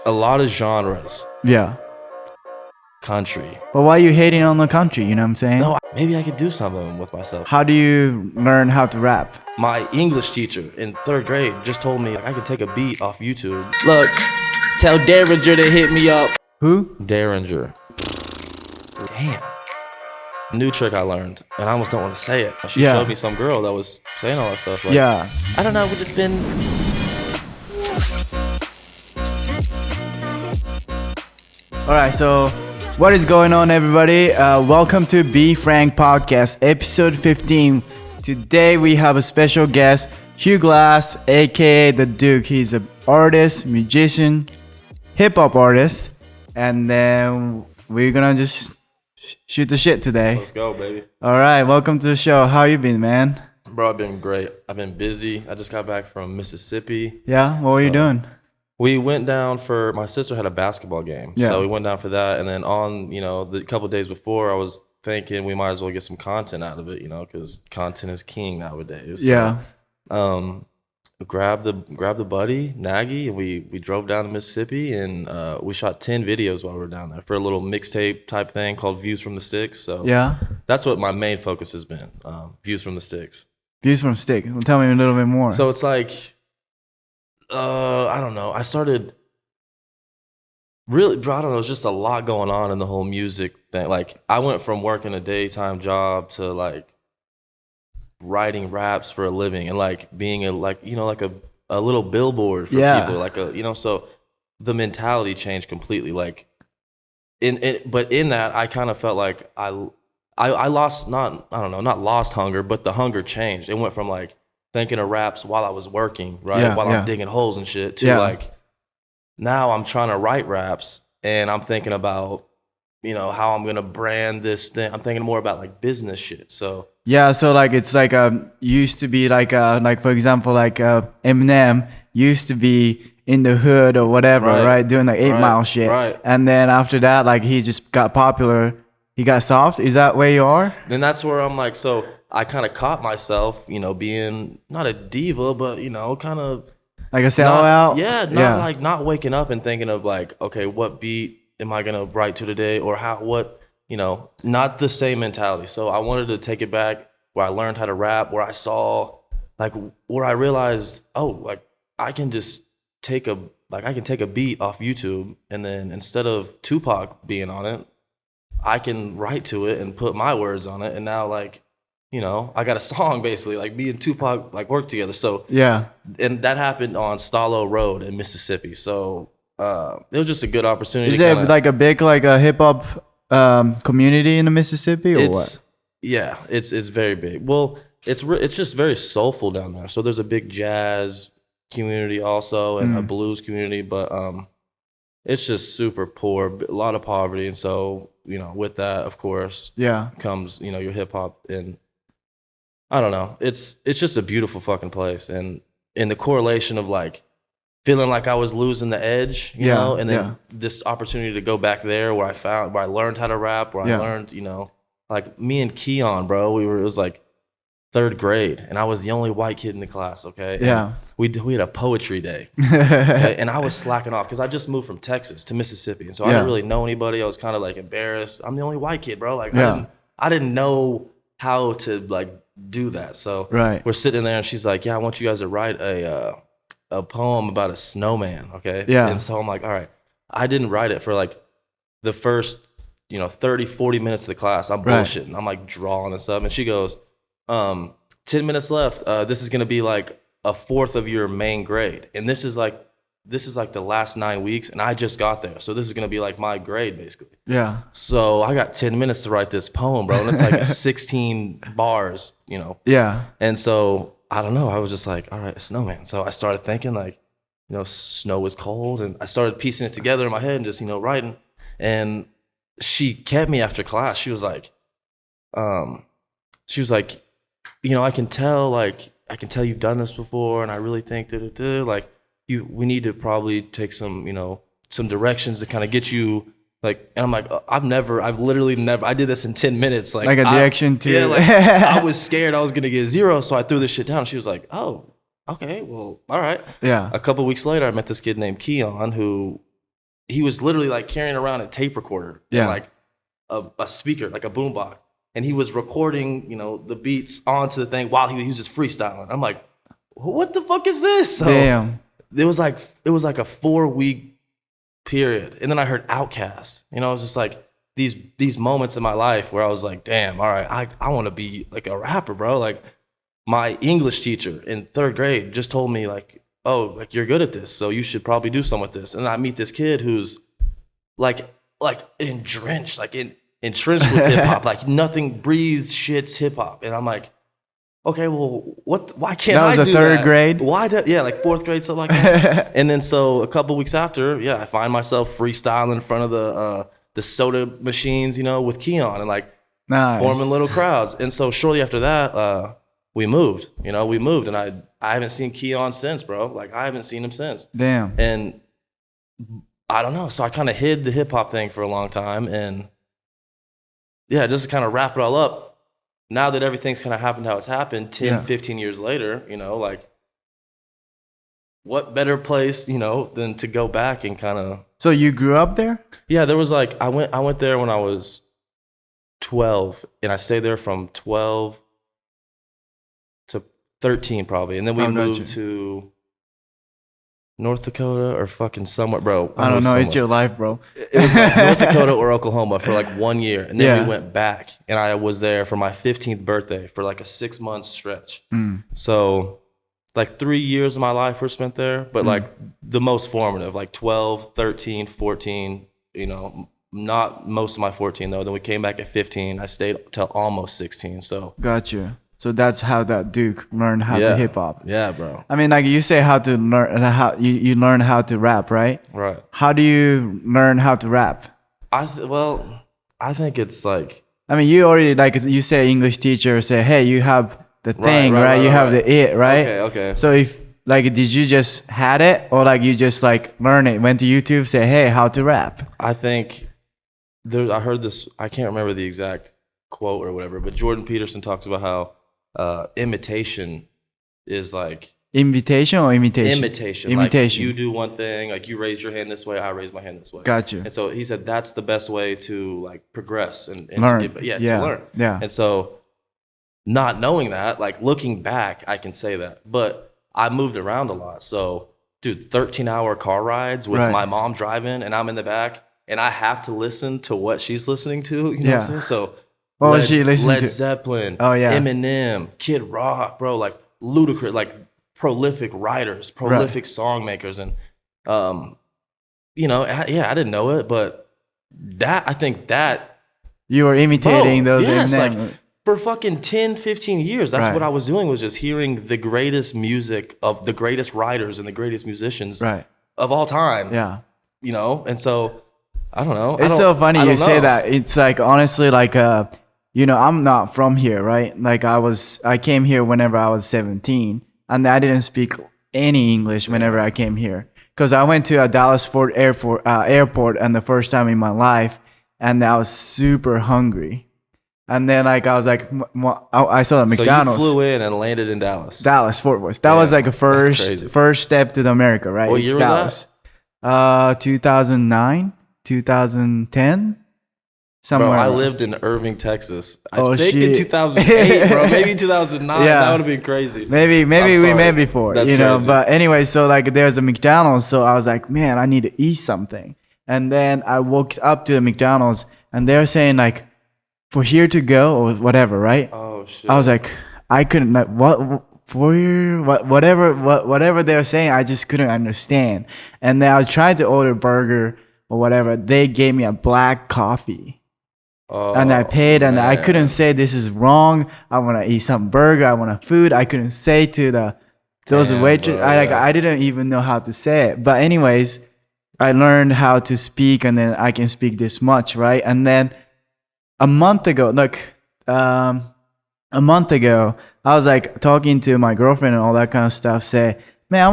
a lot of genres. Yeah. Country. But why are you hating on the country? You know what I'm saying? No, maybe I could do something with myself. How do you learn how to rap? My English teacher in 3rd grade just told me I could take a beat off YouTube. Look, tell Derringer to hit me up. Who? Derringer. Damn. New trick I learned, and I almost don't want to say it. She showed me some girl that was saying all that stuff. Like, Yeah. I don't know, we've just been... Alright, so what is going on, everybody? Welcome to Frank Podcast EP.15. Today we have a special guest, Hugh Glass, aka The Duke. He's an artist, musician, hip-hop artist, and then we're gonna just shoot the shit today. Let's go, baby. Alright, welcome to the show. How you been, man? Bro, I've been great. I've been busy. I just got back from Mississippi. Yeah? What were you doing? We went down for, my sister had a basketball game. Yeah. So we went down for that. And then on, the couple of days before, I was thinking we might as well get some content out of it, because content is king nowadays. Yeah. So, grabbed the buddy, Nagy, and we drove down to Mississippi, and we shot 10 videos while we were down there for a little mixtape type thing called Views from the Sticks. So Yeah? that's what my main focus has been, Views from the Sticks. Views from Stick. Well, tell me a little bit more. So it's like, I don't know. I started really, bro, I don't know. It's just a lot going on in the whole music thing. Like, I went from working a daytime job to like writing raps for a living and like being a little billboard for people. Like so the mentality changed completely. Like, but in that, I kind of felt like I lost not lost hunger, but the hunger changed. It went from like thinking of raps while I was working, right? While I'm digging holes and shit, to like now I'm trying to write raps and I'm thinking about, how I'm gonna brand this thing. I'm thinking more about like business shit. So yeah, so like it's like used to be like for example like Eminem used to be in the hood or whatever, right? Doing like 8 Mile shit. Right. And then after that, like he just got popular. He got soft. Is that where you are? Then that's where I'm like, so I kind of caught myself, being not a diva, but kind of like a sellout. Like not waking up and thinking of like, okay, what beat am I gonna write to today, or not the same mentality. So I wanted to take it back where I learned how to rap, where I saw where I realized, I can just take a beat off YouTube, and then instead of Tupac being on it, I can write to it and put my words on it, and now I got a song basically, like me and Tupac work together. So yeah, and that happened on Stallo Road in Mississippi. So it was just a good opportunity. Is there like a big hip hop community in the Mississippi, or what? Yeah, it's very big. Well, it's just very soulful down there. So there's a big jazz community also, and a blues community, but it's just super poor, a lot of poverty, and so with that, of course, comes your hip hop, and I don't know, it's just a beautiful fucking place, and in the correlation of feeling like I was losing the edge, you know, and then this opportunity to go back there where I learned how to rap, where I learned, like me and Keon, bro, it was like 3rd grade, and I was the only white kid in the class, okay? And we had a poetry day, okay? And I was slacking off because I just moved from Texas to Mississippi, and so I didn't really know anybody. I was kind of embarrassed. I'm the only white kid, bro. I didn't know how to do that. So we're sitting there, and she's like, "Yeah, I want you guys to write a poem about a snowman, okay?" Yeah. And so I'm like, "All right." I didn't write it for the first 30, 40 minutes of the class. I'm bullshitting. I'm drawing and stuff, and she goes, 10 minutes left. This is gonna be a fourth of your main grade, and this is the last 9 weeks, and I just got there, so this is gonna be my grade basically. Yeah. So I got 10 minutes to write this poem, bro, and it's 16 bars, Yeah. And so I don't know. I was just like, all right, a snowman. So I started thinking snow is cold, and I started piecing it together in my head and just writing. And she kept me after class. She was like, I can tell you've done this before, and I really think that we need to probably take some directions to kind of get you and I'm like, I've literally never, I did this in 10 minutes. A direction to. Yeah, I was scared I was going to get 0. So I threw this shit down. She was like, oh, okay, well, all right. Yeah. A couple weeks later, I met this kid named Keon, who he was literally like carrying around a tape recorder and like a speaker, like a boombox. And he was recording, the beats onto the thing while he was just freestyling. I'm like, what the fuck is this? So Damn. it was like a 4-week period. And then I heard Outkast. It was just like these moments in my life where I was like, damn, all right, I want to be like a rapper, bro. Like my English teacher in 3rd grade just told me like, oh, like you're good at this, so you should probably do something with this. And I meet this kid who's like entrenched with hip hop, like nothing breathes shit's hip hop. And I'm like, okay, well, why can't I do that? That was a 3rd grade? Why? Like 4th grade, something like that. And then so a couple weeks after, I find myself freestyling in front of the soda machines, with Keon and like forming little crowds. And so shortly after that, we moved, and I haven't seen Keon since, bro. Like I haven't seen him since. Damn. And I don't know. So I kind of hid the hip hop thing for a long time. And just to kind of wrap it all up, now that everything's kind of happened how it's happened, 10, 15 years later, like what better place, than to go back and kind of. So you grew up there? Yeah, there was like, I went there when I was 12 and I stayed there from 12 to 13 probably. And then we moved to North Dakota or fucking somewhere, bro. I don't know. It's your life, bro. It was like North Dakota or Oklahoma for like 1 year. And then we went back and I was there for my 15th birthday for like a 6-month stretch. So like 3 years of my life were spent there, but like the most formative, like 12, 13, 14, not most of my 14 though. Then we came back at 15. I stayed till almost 16. So Gotcha. So that's how that Duke learned how to hip hop. Yeah, bro. I mean, like you say how to learn how you learn how to rap, right? Right. How do you learn how to rap? I think it's like, I mean, you already like you say English teacher say, hey, you have the thing, right? You have the it, right? Okay. So if like, did you just had it or like you just like learn it? Went to YouTube, say, hey, how to rap? I think I heard this. I can't remember the exact quote or whatever, but Jordan Peterson talks about how imitation is like invitation or imitation? Imitation. Imitation. Like you do one thing, like you raise your hand this way, I raise my hand this way. Gotcha. And so he said that's the best way to like progress and learn. To learn. Yeah. And so not knowing that, like looking back, I can say that. But I moved around a lot. So dude, 13-hour car rides with my mom driving and I'm in the back and I have to listen to what she's listening to. You know what I'm saying? So what was she listening to? Led Zeppelin, yeah. Eminem, Kid Rock, bro, like ludicrous, like prolific writers, prolific song makers. And, I didn't know it, but I think that. You were imitating those Eminem. Like for fucking 10, 15 years, that's what I was doing was just hearing the greatest music of the greatest writers and the greatest musicians of all time. Yeah. And so, I don't know. It's so funny you say that. It's like, honestly, like, I'm not from here, right? Like I came here whenever I was 17 and I didn't speak any English whenever I came here. Cause I went to a Dallas Fort airport and the first time in my life and I was super hungry. And then like, I was like, I saw the McDonald's. So you flew in and landed in Dallas. Dallas, Fort Worth. That was like a first step to the America, right? What year was that? 2009, 2010. Somewhere. Bro, I lived in Irving, Texas. I think in 2008, bro. Maybe 2009. That would have been crazy. Maybe we met before. That's crazy. But anyway, so like there's a McDonald's. So I was like, man, I need to eat something. And then I walked up to the McDonald's and they're saying like, for here to go or whatever, right? Oh shit. I was like, I couldn't like whatever they were saying, I just couldn't understand. And then I tried to order burger or whatever. They gave me a black coffee. And I paid and I couldn't say this is wrong. I want to eat some burger. I want a food. I couldn't say to those waitress. I didn't even know how to say it. But anyways, I learned how to speak and then I can speak this much, right? And then a month ago, I was like talking to my girlfriend and all that kind of stuff. Say, man, I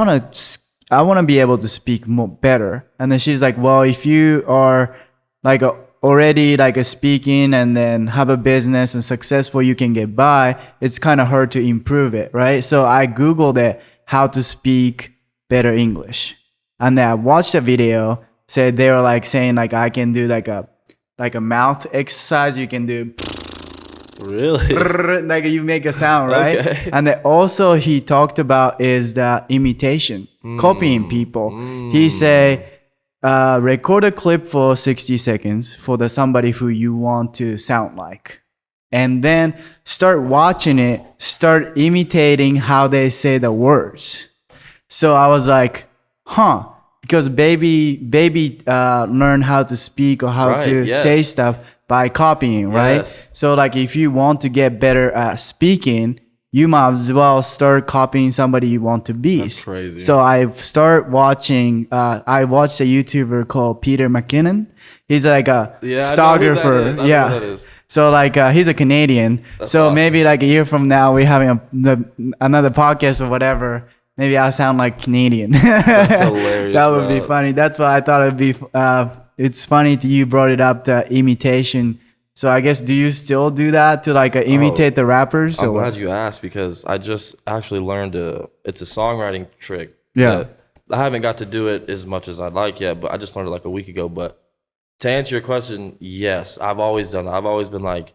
want to be able to speak better. And then she's like, well, if you are like already like a speaking and then have a business and successful, you can get by. It's kind of hard to improve it, right? So I Googled it, how to speak better English. And then I watched a video said they were like saying like I can do like a mouth exercise. You can do Really? like you make a sound, right? Okay. And then also he talked about is the imitation, copying people. He say record a clip for 60 seconds for the somebody who you want to sound like, and then start watching it, start imitating how they say the words. So I was like, huh, because baby learn how to speak or how to say stuff by copying, right? Yes. So like if you want to get better at speaking, you might as well start copying somebody you want to be. That's crazy. So I watched a YouTuber called Peter McKinnon. He's like a photographer. I know who that is. So like he's a Canadian. That's so awesome. maybe like a year from now we're having another podcast or whatever. Maybe I sound like Canadian. That's hilarious. That would bro. be funny. That's why I thought it'd be. It's funny to you brought it up, the imitation. So I guess, do you still do that to like imitate the rappers? I'm or glad what? you asked, because I just actually learned it's a songwriting trick. Yeah. that I haven't got to do it as much as I'd like yet, but I just learned it like a week ago. But to answer your question, yes, I've always done that. I've always been like,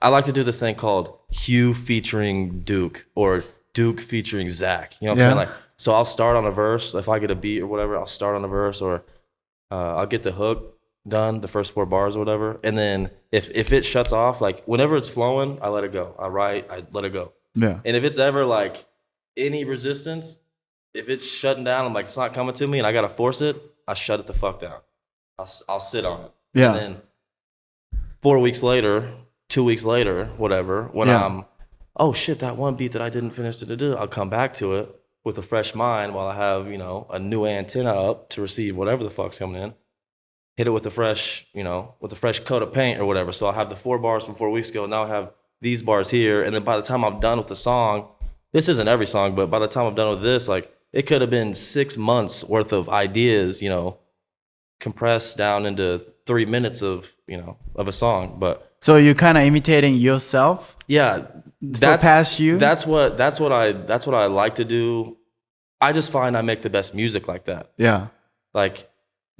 I like to do this thing called Hugh featuring Duke, or Duke featuring Zach. You know what I'm saying? Like, so I'll start on a verse. If I get a beat or whatever, I'll start on a verse, or I'll get the hook done, the first 4 bars or whatever. And then if it shuts off, like whenever it's flowing, I let it go. I write, I let it go. Yeah. And if it's ever like any resistance, if it's shutting down, I'm like, it's not coming to me and I got to force it, I shut it the fuck down. I'll sit on it. Yeah. And then 4 weeks later, 2 weeks later, whatever, when I'm, oh shit, that one beat that I didn't finish to do, I'll come back to it with a fresh mind while I have, a new antenna up to receive whatever the fuck's coming in. Hit it with a fresh, with a fresh coat of paint or whatever. So I'll have the 4 bars from 4 weeks ago. Now I have these bars here. And then by the time I'm done with the song, this isn't every song, but by the time I'm done with this, like it could have been 6 months worth of ideas, compressed down into 3 minutes of a song. But So you're kind of imitating yourself? yeah, past you? That's what I like to do. I just find I make the best music like that. Yeah. Like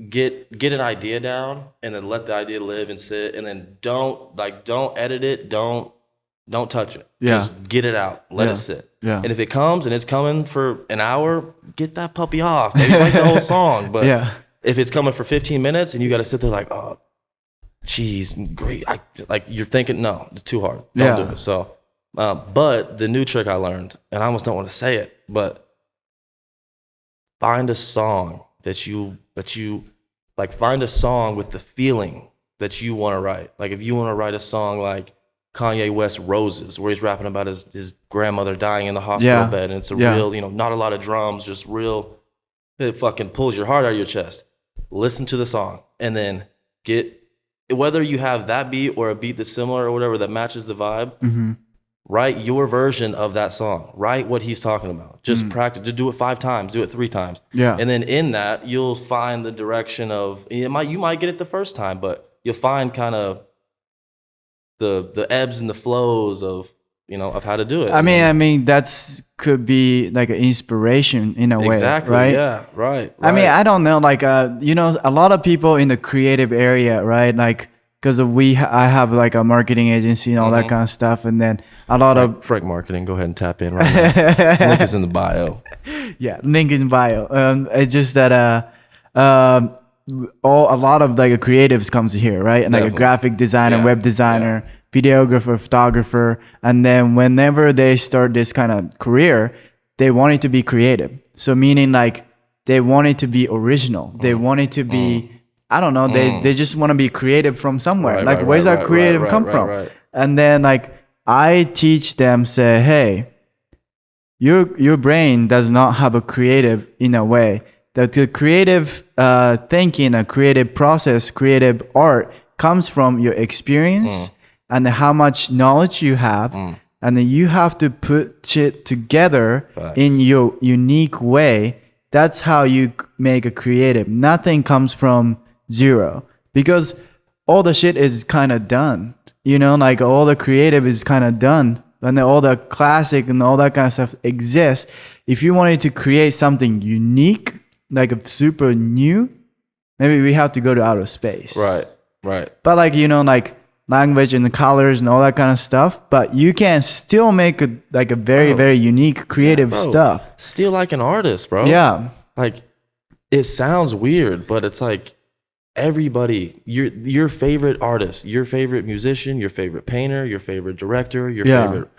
get an idea down and then let the idea live and sit, and then don't edit it, don't touch it. Yeah. Just get it out, let it sit. Yeah. And if it comes and it's coming for an hour, get that puppy off. Maybe write the whole song. But Yeah. if it's coming for 15 minutes and you got to sit there like, oh, geez, great. You're thinking, no, it's too hard. Don't do it. So, but the new trick I learned, and I almost don't want to say it, but find a song that you like, find a song with the feeling that you want to write. Like if you want to write a song like Kanye West Roses, where he's rapping about his grandmother dying in the hospital bed, and it's a real, not a lot of drums, just real, it fucking pulls your heart out of your chest. Listen to the song, and then whether you have that beat or a beat that's similar or whatever that matches the vibe, write your version of that song. Write what he's talking about. Just practice. Just do it 5 times. Do it 3 times. Yeah. And then in that, you'll find the direction of, you might get it the first time, but you'll find kind of the ebbs and the flows of how to do it. I mean that's could be like an inspiration in a way, exactly, right? Yeah, right. I mean, I don't know, like a lot of people in the creative area, right? Like because I have like a marketing agency and all that kind of stuff, and then a lot of Frank Marketing. Go ahead and tap in right now. Link is in the bio. Yeah, link in bio. It's just that a lot of like creatives comes here, right? And like a graphic designer, web designer, videographer, photographer, and then whenever they start this kind of career, they want it to be creative. So meaning like they want it to be original. They want it to be I don't know. They just want to be creative from somewhere. Where's that creative come from? Right. And then like I teach them, say, hey, your brain does not have a creative in a way. That the creative thinking, a creative process, creative art comes from your experience and how much knowledge you have. And then you have to put it together in your unique way. That's how you make a creative. Nothing comes from zero, because all the shit is kind of done. Like all the creative is kind of done, and then all the classic and all that kind of stuff exists. If you wanted to create something unique, like a super new, maybe we have to go to outer space. Right. But like, you know, like language and the colors and all that kind of stuff, but you can still make a very, very unique, creative stuff. Still like an artist, bro. Yeah. Like, it sounds weird, but it's like everybody, your favorite artist, your favorite musician, your favorite painter, your favorite director, your favorite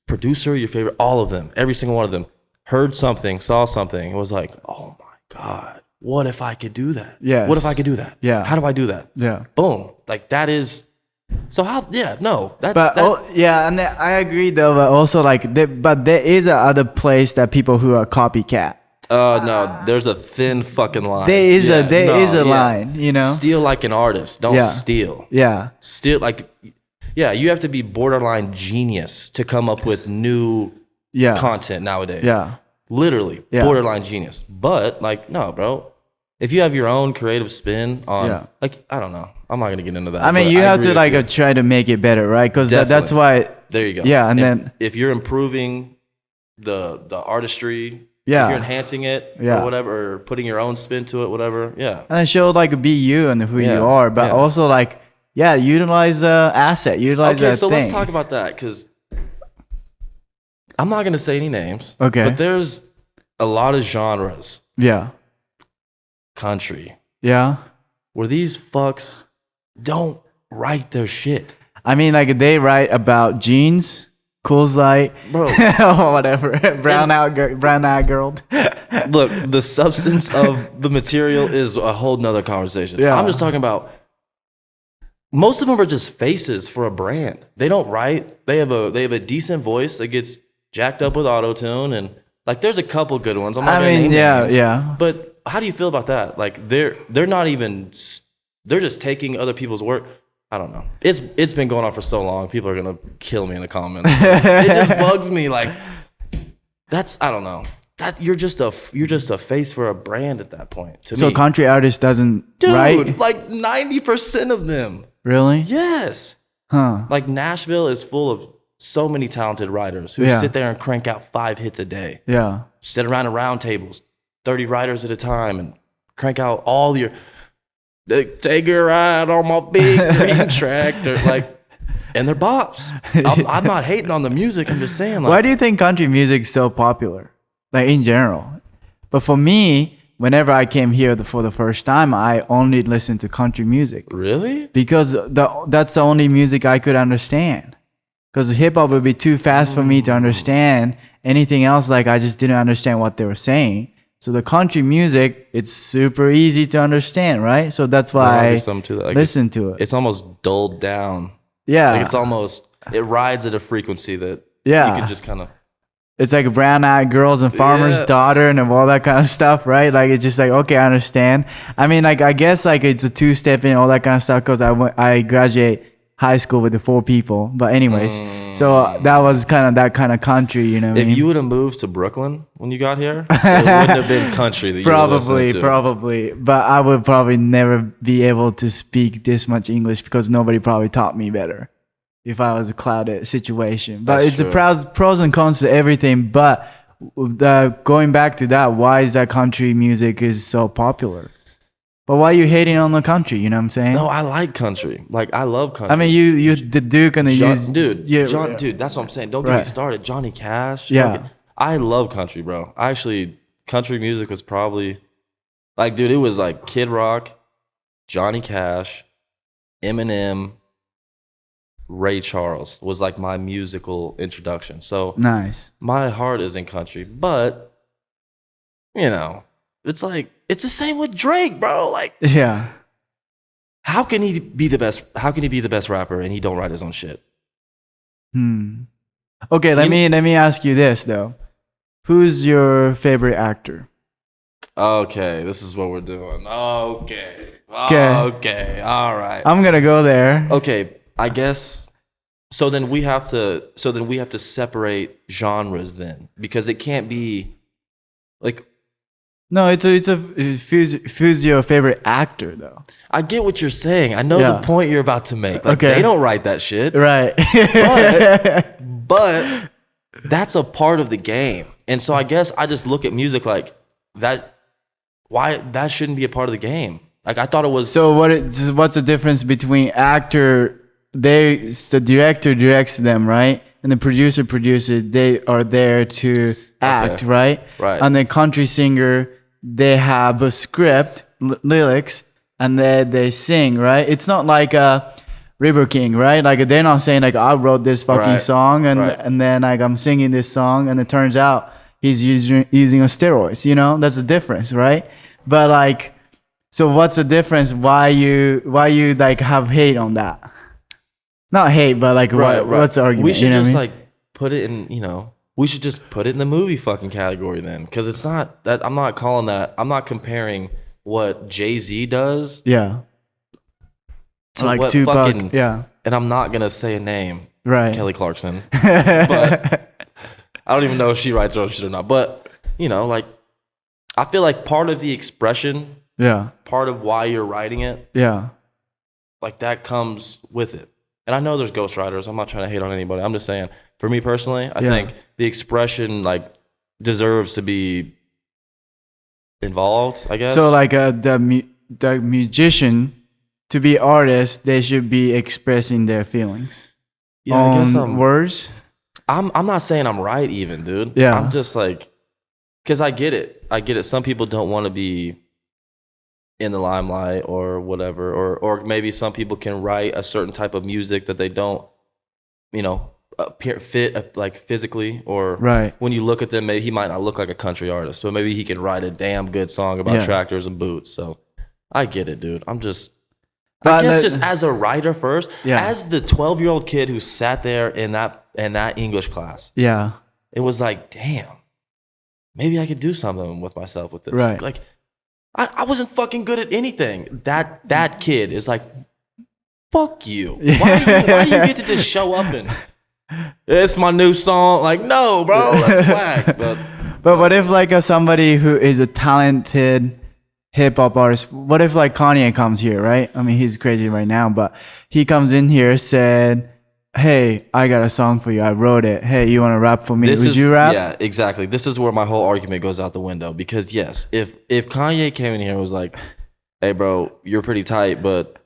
producer, your favorite, all of them, every single one of them heard something, saw something, and was like, oh my God, what if I could do that? Yes. What if I could do that? Yeah. How do I do that? Yeah. Boom. Like, that is, so how, yeah, no. And I agree though, but also like, there is a other place that people who are copycat. No, there's a thin fucking line. There is a line, you know? Steal like an artist. Don't steal. Yeah. Steal, like, yeah, you have to be borderline genius to come up with new content nowadays. Yeah. Literally, borderline genius. But, like, no, bro. If you have your own creative spin on, like, I don't know. I'm not going to get into that. I mean, you have to, like, try to make it better, right? Because that's why. There you go. Yeah, and then. If you're improving the artistry, if you're enhancing it or whatever, or putting your own spin to it, whatever, And then show, like, be you and who you are, but also, like, utilize the asset, utilize that thing. Let's talk about that, because I'm not going to say any names. Okay. But there's a lot of genres. Yeah. Country. Yeah. Where these fucks don't write their shit. I mean, like, they write about jeans, Coors Light, bro, or whatever, brown eyed girl. Look, the substance of the material is a whole nother conversation. I'm just talking about, most of them are just faces for a brand. They don't write. They have a decent voice that gets jacked up with auto-tune, and like, there's a couple good ones. I'm not gonna name names. But how do you feel about that? Like, they're not even, they're just taking other people's work. I don't know. It's been going on for so long. People are gonna kill me in the comments. It just bugs me. Like, I don't know. That you're just a face for a brand at that point. To so me. Country artist doesn't write? Like 90% of them. Really? Yes. Huh. Like, Nashville is full of so many talented writers who sit there and crank out 5 hits a day. Yeah. Sit around in round tables, 30 writers at a time, and crank out all your. Take a ride on my big green tractor, like, and they're bops. I'm not hating on the music. I'm just saying, like, why do you think country music is so popular, like, in general? But for me, whenever I came here for the first time, I only listened to country music. Really? Because that's the only music I could understand. Because hip hop would be too fast for me to understand. Anything else, like, I just didn't understand what they were saying. So the country music, it's super easy to understand, right? So that's why I listen to it. It's almost dulled down. Yeah. Like, it's almost, it rides at a frequency that you can just kind of. It's like brown-eyed girls and farmer's daughter and all that kind of stuff, right? Like, it's just like, okay, I understand. I mean, like, I guess, like, it's a two-step in, all that kind of stuff, because I graduate high school with the 4 people. But anyways, so that was that kind of country, you know what I mean? If you would have moved to Brooklyn when you got here, it wouldn't have been country that you were listening to. Probably. But I would probably never be able to speak this much English because nobody probably taught me better if I was a clouded situation. But it's the pros and cons to everything. But going back to that, why is that country music is so popular? But why are you hating on the country? You know what I'm saying? No, I like country. Like, I love country. I mean, you the Duke and the dude, that's what I'm saying. Don't get me started. Johnny Cash. Yeah. I love country, bro. Country music was probably, like, dude, it was like Kid Rock, Johnny Cash, Eminem, Ray Charles was like my musical introduction. So nice. My heart is in country, but, you know, it's like, it's the same with Drake, bro. Like, yeah. How can he be the best? How can he be the best rapper and he don't write his own shit? Okay, let me ask you this though. Who's your favorite actor? Okay, this is what we're doing. Okay. All right. I'm gonna go there. Okay, I guess. So then we have to separate genres then, because it can't be like. No, who's your favorite actor though? I get what you're saying. I know the point you're about to make. Like, okay. They don't write that shit. Right. but that's a part of the game. And so I guess I just look at music like that. Why that shouldn't be a part of the game? Like I thought it was. So what's the difference between actor? The director directs them, right? And the producer produces. They are there to act, right? Right. And the country singer, they have a script, lyrics, and then they sing, right? It's not like a River King, right? Like they're not saying like I wrote this fucking song and then like I'm singing this song and it turns out he's using a steroids, you know? That's the difference, right? But like, so what's the difference? Why you like have hate on that? Not hate, but like what's the argument? We should you know just what I mean? like put it in, you know, we should just put it in the movie fucking category then. Cause it's not that, I'm not calling that, I'm not comparing what Jay-Z does. Yeah. To like what Tupac, fucking, yeah. And I'm not gonna say a name. Right. Kelly Clarkson. But I don't even know if she writes her own shit or not. But, you know, like, I feel like part of the expression, part of why you're writing it, like that comes with it. And I know there's ghostwriters. I'm not trying to hate on anybody. I'm just saying, for me personally, I think the expression like deserves to be involved, I guess. So like the musician, to be artists, they should be expressing their feelings. Yeah, I guess words. I'm not saying I'm right even, dude. Yeah. I'm just like, because I get it. Some people don't want to be in the limelight or whatever, or maybe some people can write a certain type of music that they don't, you know, fit like physically, or when you look at them, maybe he might not look like a country artist, but maybe he can write a damn good song about tractors and boots. So I get it, dude. I guess just as a writer first, as the 12-year-old kid who sat there in that English class, it was like, damn, maybe I could do something with myself with this. Right. Like, I wasn't fucking good at anything. That kid is like, fuck you. Why do you get to just show up and it's my new song? Like, no, bro, that's whack. But what if like somebody who is a talented hip hop artist? What if like Kanye comes here, right? I mean, he's crazy right now, but he comes in here, said, hey, I got a song for you. I wrote it. Hey, you want to rap for me? Would you rap? Yeah, exactly. This is where my whole argument goes out the window. Because yes, if Kanye came in here and was like, hey, bro, you're pretty tight, but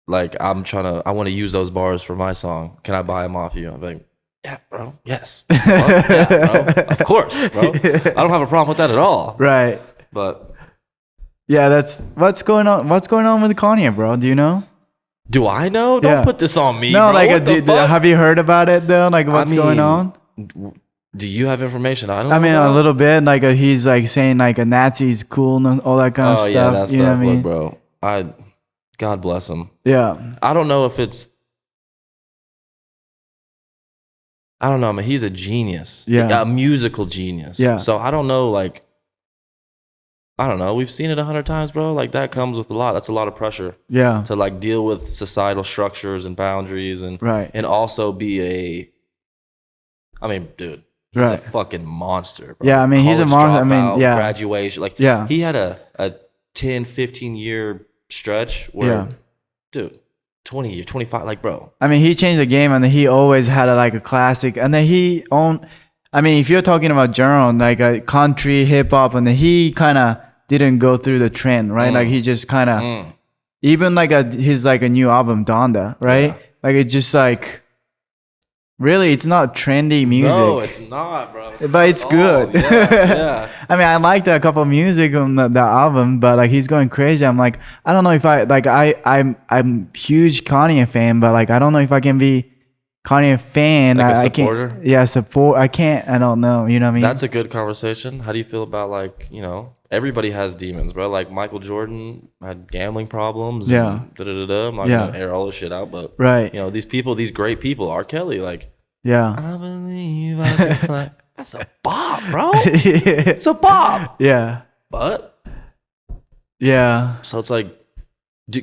like I want to use those bars for my song. Can I buy them off you? I'm like, yeah, bro. Yes. Well, yeah, bro. Of course, bro. I don't have a problem with that at all. Right. But yeah, that's what's going on. What's going on with Kanye, bro? Do you know? Do I know? Don't put this on me. No, bro. like, have you heard about it though? Like, what's going on? Do you have information? I mean, a little bit. Like, he's like saying like a Nazi's cool and all that kind of stuff. Yeah, that you know what I mean, bro? God bless him. Yeah. I don't know if it's. I don't know, man. He's a genius. Yeah. A musical genius. Yeah. So I don't know, like. I don't know. We've seen it 100 times, bro. Like that comes with a lot. That's a lot of pressure. Yeah. To like deal with societal structures and boundaries and also be I mean, dude, he's a fucking monster, bro. Yeah, I mean, he's a monster. I mean, graduation. Like, he had a 10, 15 year stretch where, dude, 20 years, 25, like, bro. I mean, he changed the game and he always had a classic. And then he owned, I mean, if you're talking about genre, like a country, hip hop, and then he kind of didn't go through the trend, right? Like he just kind of, even like his like a new album, Donda, right? Like it's just like, really, it's not trendy music. No, it's not, bro. But it's good. Yeah. I mean, I liked a couple of music on the album, but like he's going crazy. I'm like, I don't know if I'm huge Kanye fan, but like I don't know if I can be Kanye fan. Like a supporter? I can't. I don't know. You know what I mean? That's a good conversation. How do you feel about like, you know, everybody has demons, bro. Like Michael Jordan had gambling problems. And I'm not gonna air all this shit out, but you know, these people, these great people, R. Kelly, like, I believe I can fly. That's a bop, bro. It's a bop. Yeah. But so it's like,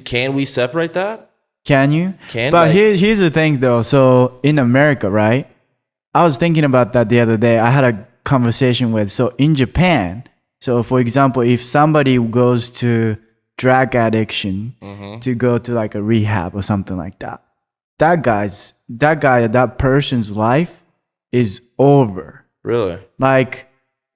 can we separate that? Can you? But like, here's the thing though. So in America, right? I was thinking about that the other day. I had a conversation with, so in Japan, so for example, if somebody goes to drug addiction to go to like a rehab or something like that, that person's life is over. Really? Like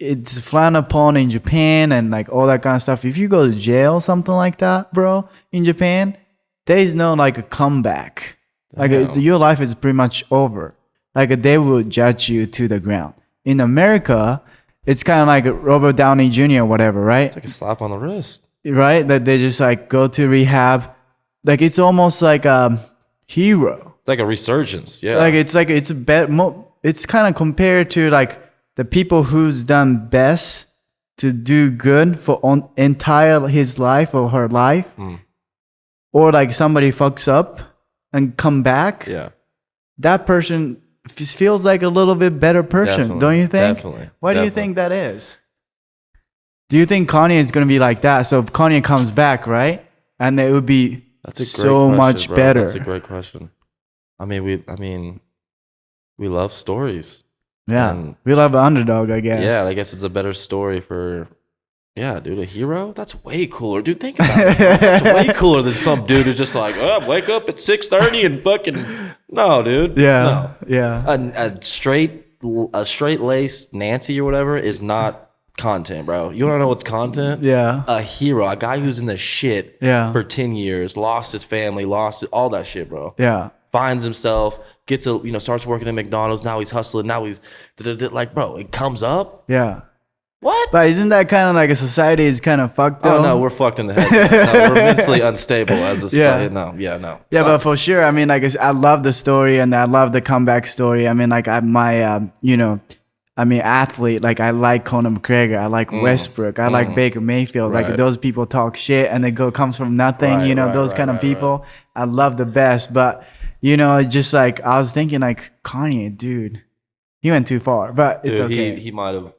it's frowned upon in Japan and like all that kind of stuff. If you go to jail, something like that, bro, in Japan, there is no like a comeback. Like your life is pretty much over. Like they will judge you to the ground. In America, it's kind of like Robert Downey Jr. or whatever, right? It's like a slap on the wrist. Right? That they just like go to rehab. Like it's almost like a hero. It's like a resurgence. Yeah. Like it's it's kind of compared to like the people who's done best to do good for entire his life or her life. Or like somebody fucks up and come back. Yeah. That person feels like a little bit better person, Definitely, don't you think? Definitely. Why do you think that is? Do you think Kanye is going to be like that? So if Kanye comes back, right? And it would be so much better. That's a great question. I mean, we love stories. Yeah. And we love an underdog, I guess. yeah, I guess it's a better story for, yeah, dude, a hero? That's way cooler. Dude, think about it. Bro. That's way cooler than some dude who's just like, oh, wake up at 6:30 and fucking, no, dude. Yeah. No. Yeah. A straight-laced Nancy or whatever is not content, bro. You want to know what's content? Yeah. A hero, a guy who's in the shit for 10 years, lost his family, all that shit, bro. Yeah. Finds himself, gets starts working at McDonald's. Now he's hustling. Now he's like, bro, it comes up. Yeah. What? But isn't that kind of like a society is kind of fucked up? Oh no, we're fucked in the head. No, we're mentally unstable as a society. No. Yeah, Sorry. but for sure. I mean, like I love the story and I love the comeback story. I mean, like athlete. Like I like Conor McGregor. I like Westbrook. I like Baker Mayfield. Right. Like those people talk shit and comes from nothing. Right, those kind of people. I love the best. But just like I was thinking, like Kanye, dude, he went too far. But it's okay. He might have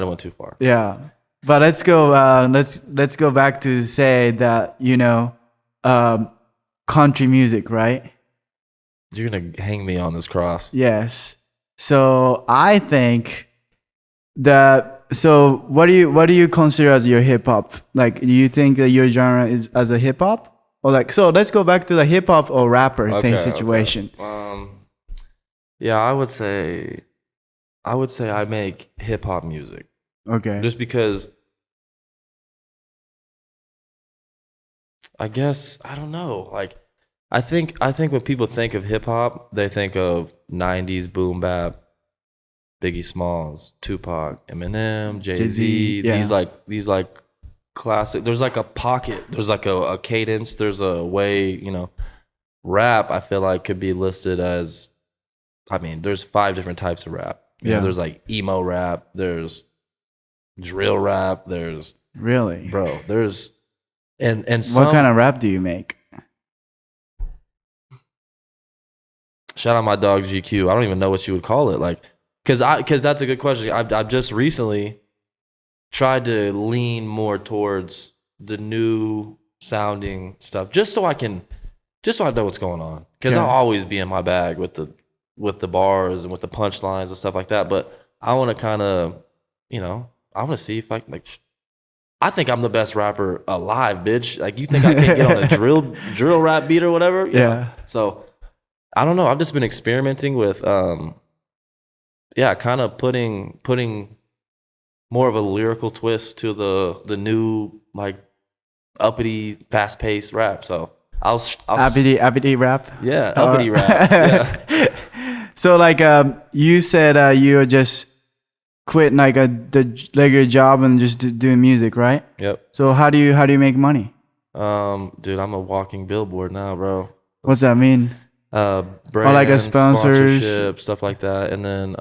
went too far. Yeah, but let's go. Let's go back to say that country music, right? You're gonna hang me on this cross. Yes. So I think that. So what do you consider as your hip hop? Like, do you think that your genre is as a hip hop, or like? So let's go back to the hip hop or rapper thing situation. Okay. Yeah, I would say I make hip hop music. Okay. Just because I guess I don't know. Like I think when people think of hip hop, they think of 90s boom bap, Biggie Smalls, Tupac, Eminem, Jay-Z, yeah. these like classic. There's like a pocket, there's like a cadence, there's a way, rap I feel like could be listed as, there's 5 different types of rap. There's like emo rap, there's drill rap, there's Really? bro, there's and some, What kind of rap do you make? shout out my dog GQ. I don't even know what you would call it, like, cause that's a good question. I've just recently tried to lean more towards the new sounding stuff, just so I know what's going on. Cause I'll always be in my bag with the bars and with the punchlines and stuff like that. But I want to kind of, I want to see if I I think I'm the best rapper alive, bitch. Like, you think I can't get on a drill rap beat or whatever? Yeah. So I don't know. I've just been experimenting with, kind of putting more of a lyrical twist to the new, like, uppity, fast paced rap. So I'll Uppity rap. Yeah, uppity rap. Yeah. So like you said you just quit like the regular job and just doing music, right? Yep. So how do you make money? Dude, I'm a walking billboard now, bro. What's that mean? Brand, like a sponsors, sponsorship, stuff like that, and then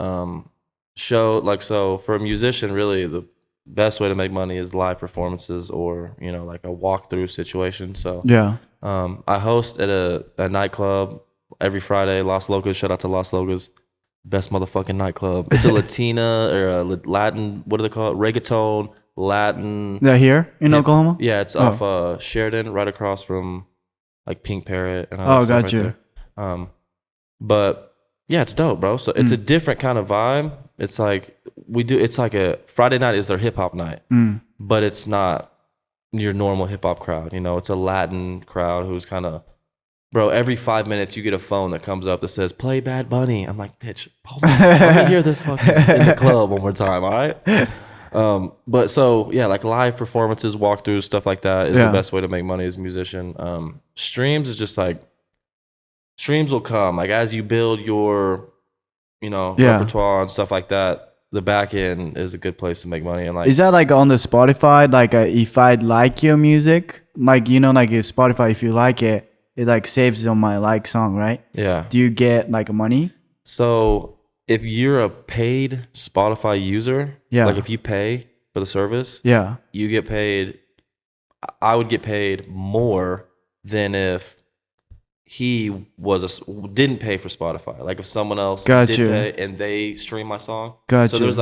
so for a musician, really the best way to make money is live performances or like a walkthrough situation. So yeah, I host at a nightclub every Friday, Los Locos. Shout out to Los Locos, best motherfucking nightclub. It's a Latina or a Latin, what do they call it? Reggaeton, Latin. They're here in Oklahoma? Yeah, it's off Sheridan, right across from like Pink Parrot. And got right you. There. But yeah, it's dope, bro. So it's a different kind of vibe. It's like it's like a Friday night is their hip hop night, but it's not your normal hip hop crowd. It's a Latin crowd who's kind of bro, every 5 minutes you get a phone that comes up that says, play Bad Bunny. I'm like, bitch, hold on. Let me hear this fucking in the club one more time, all right? But so, yeah, like live performances, walkthroughs, stuff like that is the best way to make money as a musician. Streams is just like, streams will come. Like as you build your, repertoire and stuff like that, the back end is a good place to make money. And like, is that like on the Spotify? Like if I like your music, like, like if Spotify, if you like it, it like saves on my like song, right? Yeah. Do you get like money? So if you're a paid Spotify user, like if you pay for the service, you get paid. I would get paid more than if he didn't pay for Spotify. Like if someone else did pay and they stream my song. So there's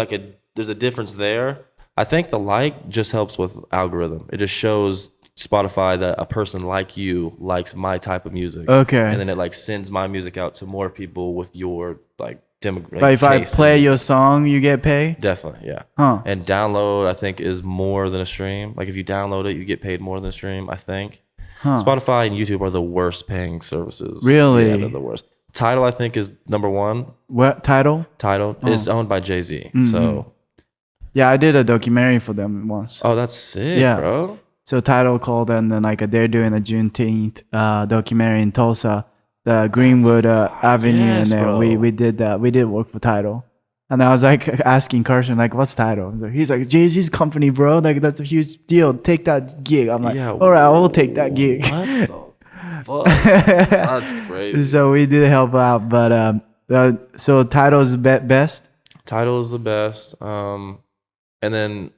a difference there. I think the like just helps with algorithm. It just shows Spotify that a person like you likes my type of music. Okay. And then it like sends my music out to more people with your like demographic. But if I play your song, you get paid? Definitely, yeah. And download, I think, is more than a stream. Like if you download it, you get paid more than a stream, I think. Spotify and YouTube are the worst paying services. Really? Yeah, they're the worst. Tidal, I think, is number one. What? Tidal? Tidal is owned by Jay-Z. So, yeah, I did a documentary for them once. Oh, that's sick, bro. So Tidal called and then like they're doing a Juneteenth documentary in Tulsa, the Greenwood Avenue, and then we did that. We did work for Tidal. And I was like asking Carson, like, what's Tidal? He's like, Jay-Z's company, bro. Like, that's a huge deal. Take that gig. I'm like, all right, I will take that gig. What the fuck? That's crazy. So we did help out. But so Tidal is best? Tidal is the best. And then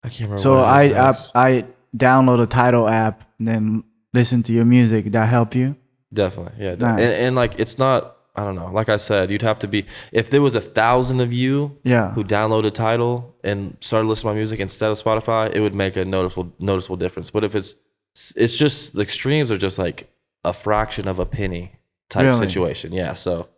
I can't remember. So I download a Tidal app and then listen to your music. Did that help you? Definitely, yeah. Nice. And like, it's not, I don't know. Like I said, you'd have to be, if there was 1,000 of you who downloaded Tidal and started listening to my music instead of Spotify, it would make a noticeable difference. But if it's just, the streams are just like a fraction of a penny type situation. Yeah. So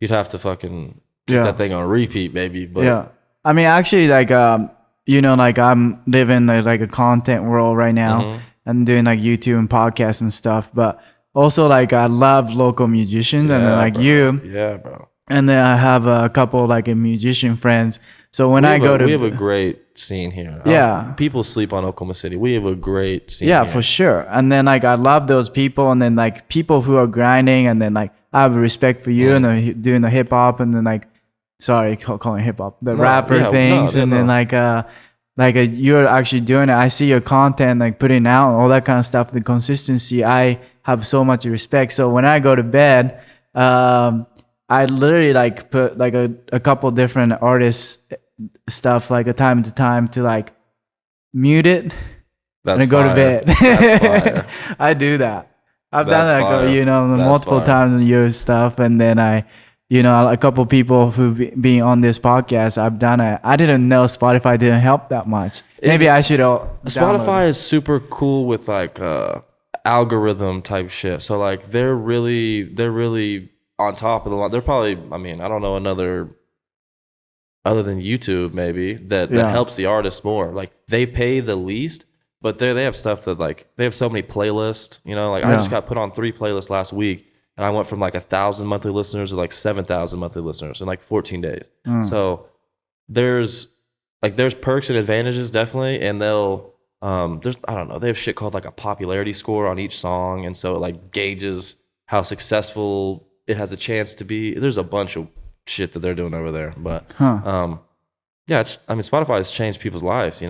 you'd have to fucking keep that thing on repeat, maybe. But I mean, actually, like, like I'm living like a content world right now and doing like YouTube and podcasts and stuff. But also, like, I love local musicians, and then like you. Yeah, bro. And then I have a couple like musician friends. So when I go to... We have a great scene here. People sleep on Oklahoma City. We have a great scene here. For sure. And then like I love those people, and then like people who are grinding, and then like I have respect for you and doing the hip hop, and then like, sorry, calling hip hop, the rapper things, and then like you're actually doing it. I see your content, like putting out all that kind of stuff, the consistency. I have so much respect. So when I go to bed, I literally like put like a couple different artists stuff like a time to time to like mute it and go to bed. That's fire. I do that. I've done that, multiple times in your stuff, and then a couple people who been on this podcast, I've done it. I didn't know Spotify didn't help that much. Maybe I should. Spotify is super cool with like algorithm type shit. So like they're really on top of the line. They're probably, I mean, I don't know another other than YouTube maybe that helps the artist more. Like they pay the least, but they have stuff that like they have so many playlists. I just got put on 3 playlists last week. And I went from like 1,000 monthly listeners to like 7,000 monthly listeners in like 14 days. So there's perks and advantages definitely, and they'll they have shit called like a popularity score on each song, and so it like gauges how successful it has a chance to be. There's a bunch of shit that they're doing over there, but Spotify has changed people's lives.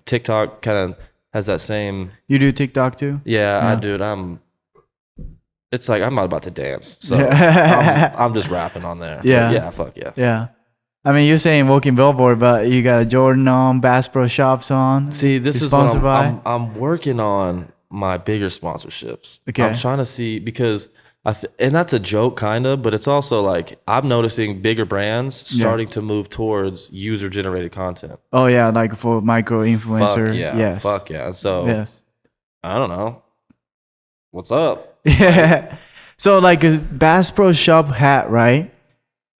TikTok kind of has that same. You do TikTok too? Yeah, I do. It's like I'm not about to dance, so I'm just rapping on there. Yeah, fuck yeah. Yeah, I mean, you're saying Walking Billboard, but you got a Jordan on, Bass Pro Shops on. See, this is what I'm working on my bigger sponsorships. Okay, I'm trying to see because and that's a joke kind of, but it's also like I'm noticing bigger brands starting to move towards user generated content. Oh yeah, like for micro influencer. Fuck yeah. So I don't know. What's up? Yeah. So like a Bass Pro Shop hat, right?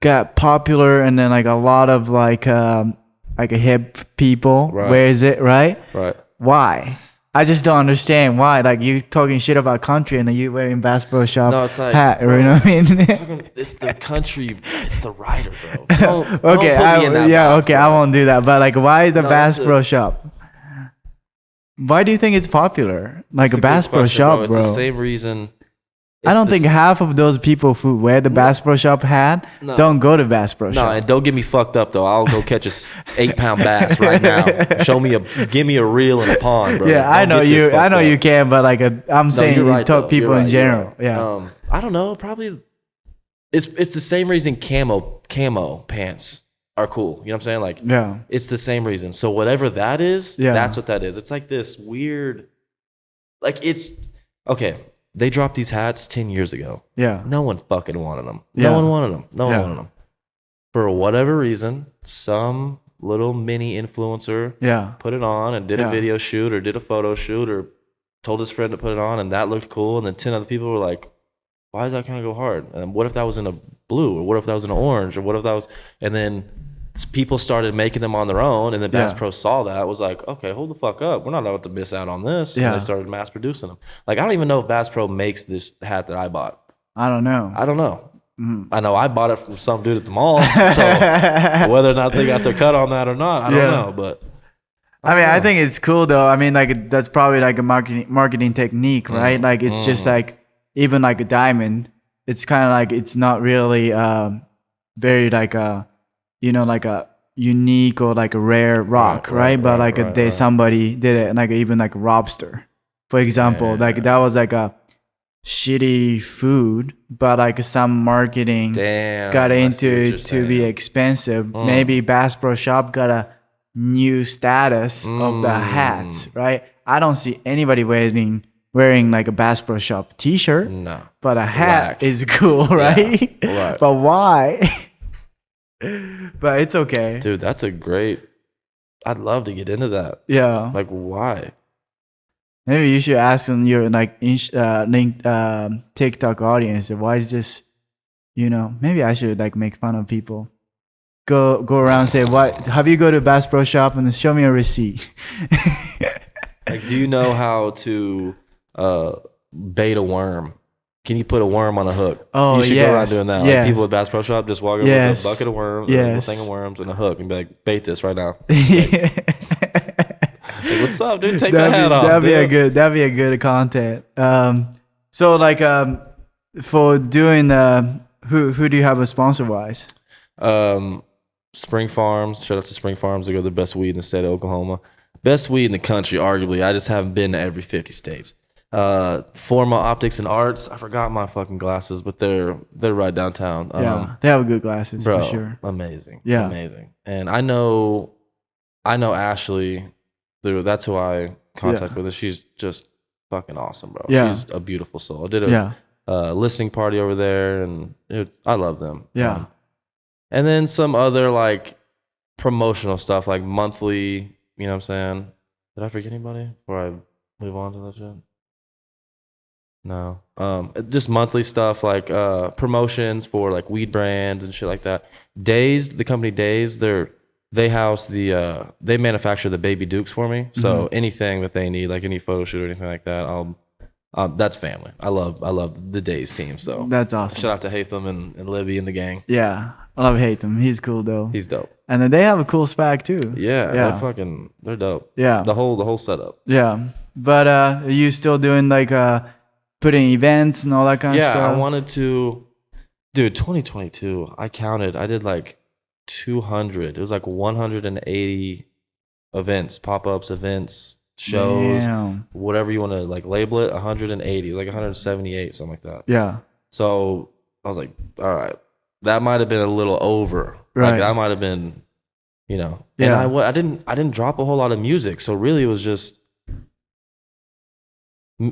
Got popular, and then like a lot of like a hip people wears it, right? Right. Why? I just don't understand why. Like you talking shit about country and then you wearing Bass Pro Shop No, it's like, hat. bro, You know what I mean? It's the country. It's the writer, bro. Don't Okay, put me in that box, okay, bro. I won't do that. But like, why is the No, Bass that's Pro Shop? Why do you think it's popular? Like a It's a good Bass Pro question, Shop, It's bro. the same reason. I don't It's think the half of those people who wear the Bass Pro Shop hat No. don't go to Bass Pro No, Shop. and don't get me fucked up though. I'll go catch a 8-pound bass right now. Give me a reel in a pond, bro. Yeah, Don't I know get this you. I fucked know up. you can, but like I'm saying, you're you right, talk though. people You're in right, you're general. right. Yeah. I don't know. Probably it's the same reason camo pants are cool. You know what I'm saying? Like Yeah. it's the same reason. So whatever that is, Yeah. that's what that is. It's like this weird, like it's okay. They dropped these hats 10 years ago. Yeah. No one fucking wanted them. Yeah. No one wanted them. No one Yeah. wanted them. For whatever reason, some little mini influencer Yeah. put it on and did Yeah. a video shoot or did a photo shoot or told his friend to put it on and that looked cool. And then 10 other people were like, why does that kind of go hard? And what if that was in a blue, or what if that was in an orange, or what if that was, and then people started making them on their own, and then Bass Yeah. Pro saw that, was like, okay, hold the fuck up, we're not about to miss out on this. Yeah. And they started mass producing them. Like I don't even know if Bass Pro makes this hat that I bought. I don't know. I don't know. Mm. I know I bought it from some dude at the mall. So whether or not they got their cut on that or not, I don't Yeah. know. But I mean, don't I know. think it's cool though. I mean, like that's probably like a marketing technique, right? Like it's just like even like a diamond. It's kind of like it's not really very like a like a unique or like a rare rock, right? But like somebody did it, like even like lobster, for example. Like that was like a shitty food, but like some marketing got into it to be expensive. Maybe Bass Pro Shop got a new status of the hats, right? I don't see anybody wearing like a Bass Pro Shop t-shirt, No. but a hat Whack. is cool, right? Right. But why? But it's okay. Dude, that's a great. I'd love to get into that. Yeah. Like, why? Maybe you should ask on your like TikTok audience, why is this? Maybe I should like make fun of people. Go around and say, what? Have you go to Bass Pro Shop and show me a receipt? Like, do you know how to bait a worm? Can you put a worm on a hook? Oh, you should go around yes, doing that. yes. Like people at Bass Pro Shop just walk over Yes, with a bucket of worms, a yes. thing of worms, and a hook, and be like, bait this right now. That'd Like, what's up, dude? Take the hat off. be a dude. that'd be a good content. So like for doing who do you have a sponsor wise? Spring Farms. Shout out to Spring Farms. They got the best weed in the state of Oklahoma. Best weed in the country, arguably. I just haven't been to every 50 states. Forma Optics and Arts. I forgot my fucking glasses, but they're right downtown. Yeah, they have good glasses bro, for sure. amazing. Yeah. Amazing. And I know Ashley. That's who I contact with. She's just fucking awesome, bro. Yeah. She's a beautiful soul. I did a listening party over there, and I love them. Yeah. And then some other like promotional stuff, like monthly. You know what I'm saying? Did I forget anybody before I move on to that shit? No. Just monthly stuff like promotions for like weed brands and shit like that. Dazed, the company Dazed, they house they manufacture the Baby Dukes for me. So anything that they need, like any photo shoot or anything like that, that's family. I love the Dazed team. So That's awesome. shout out to Hatham and Libby and the gang. Yeah, I love Hatham. He's cool though. He's dope. And then they have a cool swag too. Yeah, Yeah. they're dope. Yeah. The whole setup. Yeah. But are you still doing like putting events and all that kind of Yeah, stuff? I wanted to, dude. 2022, I did like 200. It was like 180 events, pop-ups, events, shows, Damn. whatever you want to like label it. 180, like 178, something like that. Yeah. So I was like, all right, that might have been a little over. Right. Like that might have been, And Yeah. I didn't drop a whole lot of music. So really, it was just.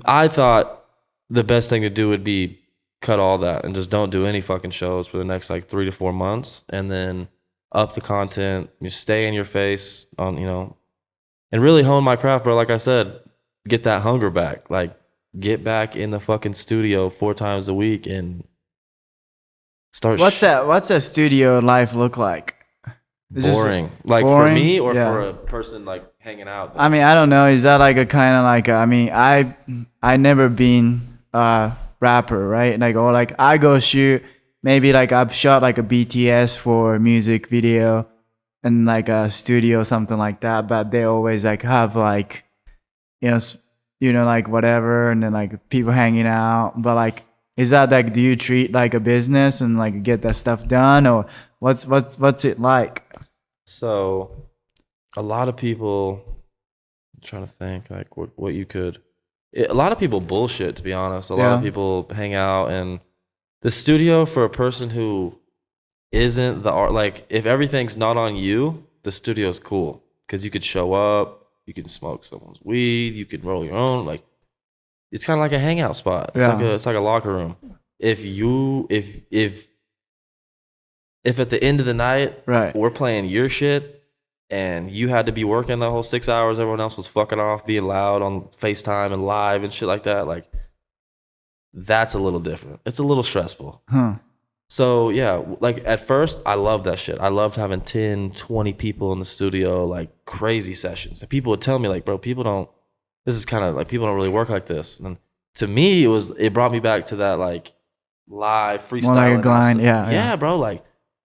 I thought the best thing to do would be cut all that and just don't do any fucking shows for the next like 3 to 4 months, and then up the content, you stay in your face on, and really hone my craft, bro. Like I said, get that hunger back. Like get back in the fucking studio 4 times a week and start. What's that studio life look like? It's just boring. Like boring? for me or Yeah. for a person like hanging out. I mean, I don't know. Is that like a kind of like I mean, I never been a rapper, right? Like or like I go shoot maybe like I've shot like a BTS for a music video in like a studio something like that, but they always like have like like whatever and then like people hanging out. But like is that like do you treat like a business and like get that stuff done or what's it like? So a lot of people I'm trying to think like what you could a lot of people bullshit, to be honest. A lot of people hang out, and the studio for a person who isn't the art, like if everything's not on you, the studio's cool because you could show up, you can smoke someone's weed, you can roll your own. Like it's kind of like a hangout spot. It's like a locker room. If at the end of the night, right, we're playing your shit and you had to be working the whole 6 hours, everyone else was fucking off, being loud on FaceTime and live and shit like that, like that's a little different. It's a little stressful. So yeah, like at first I loved that shit. I loved having 10, 20 people in the studio, like crazy sessions. And people would tell me like, bro, this is kind of like people don't really work like this. And to me, it brought me back to that like live freestyle. More like a grind, yeah, bro, like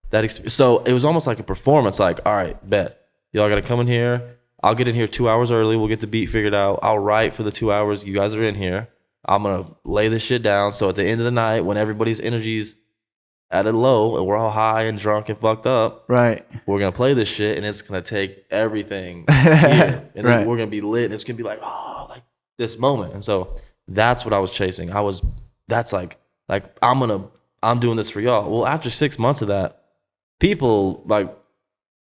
that. So it was almost like a performance. Like, all right, bet y'all gotta come in here. I'll get in here 2 hours early. We'll get the beat figured out. I'll write for the 2 hours. You guys are in here. I'm gonna lay this shit down. So at the end of the night, when everybody's energy's at a low and we're all high and drunk and fucked up, right, we're gonna play this shit and it's gonna take everything here. And then we're gonna be lit and it's gonna be like, oh, like this moment. And so that's what I was chasing. That's like I'm doing this for y'all. Well, after 6 months of that, people like,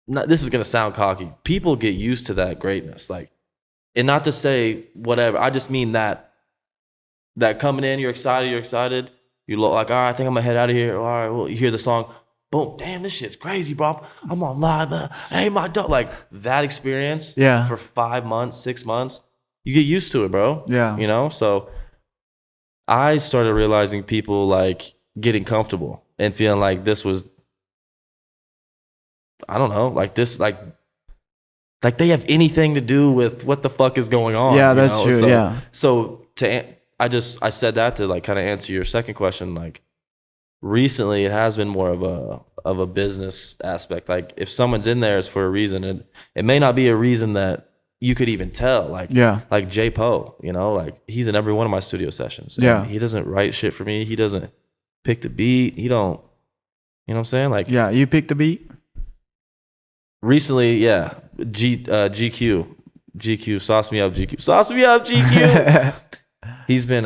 this is gonna sound cocky, people get used to that greatness. Like, and not to say whatever, I just mean that coming in, you're excited. You look like, all right, I think I'm gonna head out of here. All right, well, you hear the song, boom, damn, this shit's crazy, bro. I'm on live, man. Hey, my dog. Like that experience for 5 months, 6 months, you get used to it, bro. Yeah. You know? So I started realizing people like getting comfortable and feeling like this was, I don't know, like this, like they have anything to do with what the fuck is going on. Yeah, that's true. So, So I said that to like kind of answer your second question. Like recently, it has been more of a business aspect. Like if someone's in there, it's for a reason, and it may not be a reason that you could even tell. Like like J Po, like he's in every one of my studio sessions. And he doesn't write shit for me. He doesn't pick the beat. He don't. You know what I'm saying? Like you picked the beat. Recently, GQ, sauce me up, GQ. He's been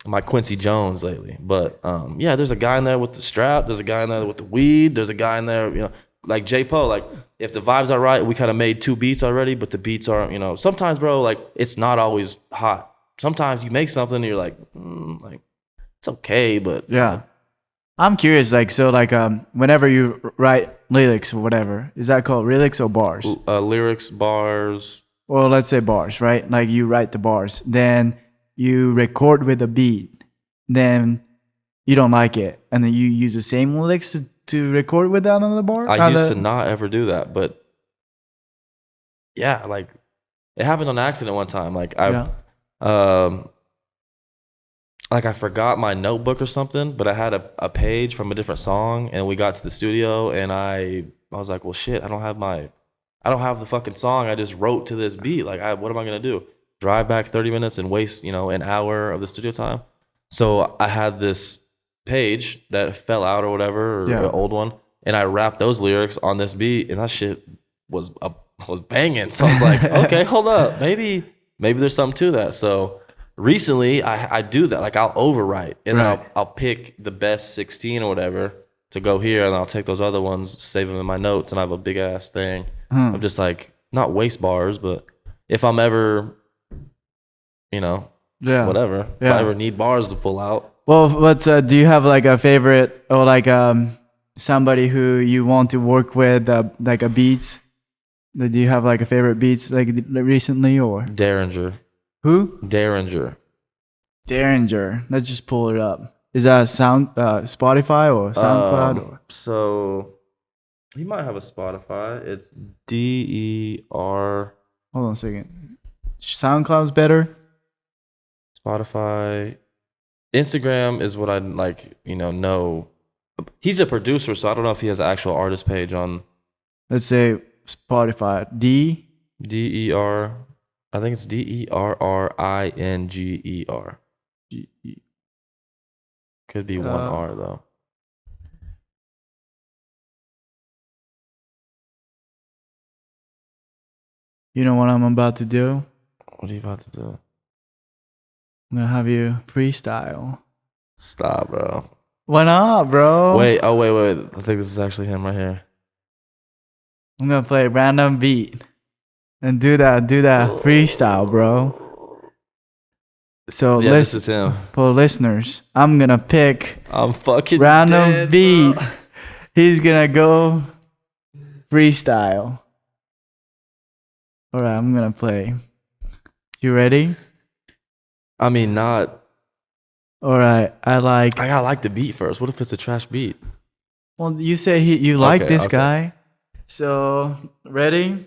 my Quincy Jones lately, but there's a guy in there with the strap, there's a guy in there with the weed, there's a guy in there, like J Po. Like if the vibes are right, we kind of made 2 beats already, but the beats aren't, sometimes, bro, like it's not always hot. Sometimes you make something and you're like, like it's okay, but I'm curious, like, so like whenever you write lyrics or whatever, is that called lyrics or bars? Lyrics, bars. Well, let's say bars, right? Like you write the bars, then you record with a beat, then you don't like it, and then you use the same lyrics to record with that on the bar? I used to not ever do that, but like it happened on accident one time. Like I forgot my notebook or something, but I had a page from a different song, and we got to the studio, and I was like, well, shit, I don't have the fucking song I just wrote to this beat. Like, what am I gonna do? Drive back 30 minutes and waste, an hour of the studio time? So I had this page that fell out or whatever, or an old one, and I rapped those lyrics on this beat, and that shit was banging. So I was like, okay, hold up, maybe there's something to that. So recently, I do that. Like I'll overwrite, and then I'll pick the best 16 or whatever to go here, and I'll take those other ones, save them in my notes, and I have a big ass thing. I'm just like, not waste bars, but if I'm ever, whatever, if I ever need bars to pull out. Well, do you have like a favorite or like somebody who you want to work with, like a beats? Do you have like a favorite beats like recently or? Derringer. Who? Derringer. Let's just pull it up. Is that Spotify or SoundCloud? Or? So he might have a Spotify. It's DER Hold on a second. SoundCloud's better. Spotify, Instagram is what I like. Know. He's a producer, so I don't know if he has an actual artist page on. Let's say Spotify. DER. I think it's DERRINGER. Could be one R though. You know what I'm about to do? What are you about to do? I'm gonna have you freestyle. Stop, bro. Why not, bro? Wait. Oh, wait. I think this is actually him right here. I'm gonna play a random beat and do that freestyle, bro. So Yeah, this is him. For listeners, I'm gonna pick I'm fucking random dead, beat. bro. He's gonna go freestyle. All right, I'm gonna play. You ready? I mean, not. All right, I gotta like the beat first. What if it's a trash beat? Well, you say you like Okay, this okay. guy. So, ready?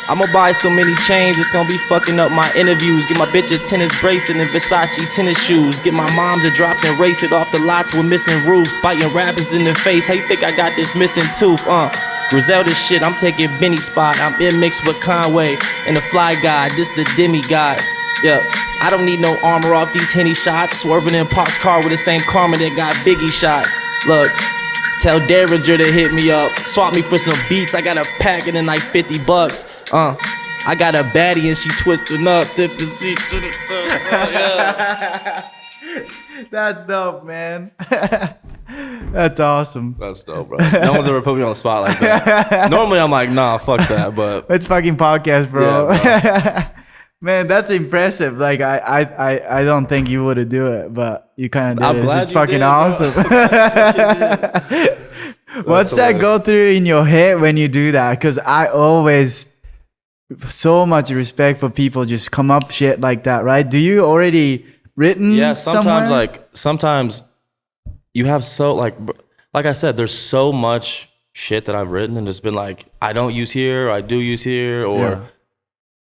I'ma buy so many chains, it's gonna be fucking up my interviews. Get my bitch a tennis bracelet and Versace tennis shoes. Get my mom to drop and race it off the lots with missing roofs. Biting rappers in the face, how you think I got this missing tooth? Griselda shit, I'm taking Benny spot. I'm in mixed with Conway and the Fly God. This the demigod. Yeah, I don't need no armor off these Henny shots. Swerving in Park's car with the same karma that got Biggie shot. Look, tell Derringer to hit me up. Swap me for some beats. I got a pack and then like $50. I got a baddie and she twisting up. Dip the seat to the top. Yeah. That's dope, man. That's awesome. That's dope, bro. No one's ever put me on the spot like that. Normally, I'm like, nah, fuck that. But It's fucking podcast, bro. Yeah, Man, that's impressive. Like I don't think you would do it, but you kind of did. I'm glad It's you fucking did, bro. awesome. What's that hilarious. go through in your head when you do that? Because I always so much respect for people just come up shit like that, right? Do you already written? yeah, sometimes somewhere? sometimes you have like I said, there's so much shit that I've written and it's been like I don't use here, or I do use here, or Yeah.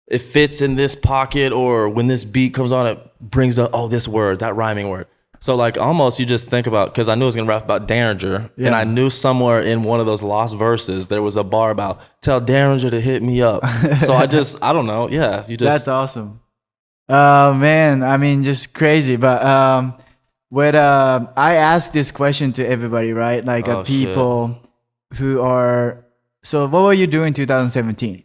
it fits in this pocket, or when this beat comes on, it brings up this word, that rhyming word. So like almost you just think about, because I knew I was gonna rap about Derringer, Yeah. and I knew somewhere in one of those lost verses there was a bar about tell Derringer to hit me up. So I don't know. Yeah, you just That's awesome. Man, I mean, just crazy. But I ask this question to everybody, right? Like Oh, people who are. So, what were you doing in 2017?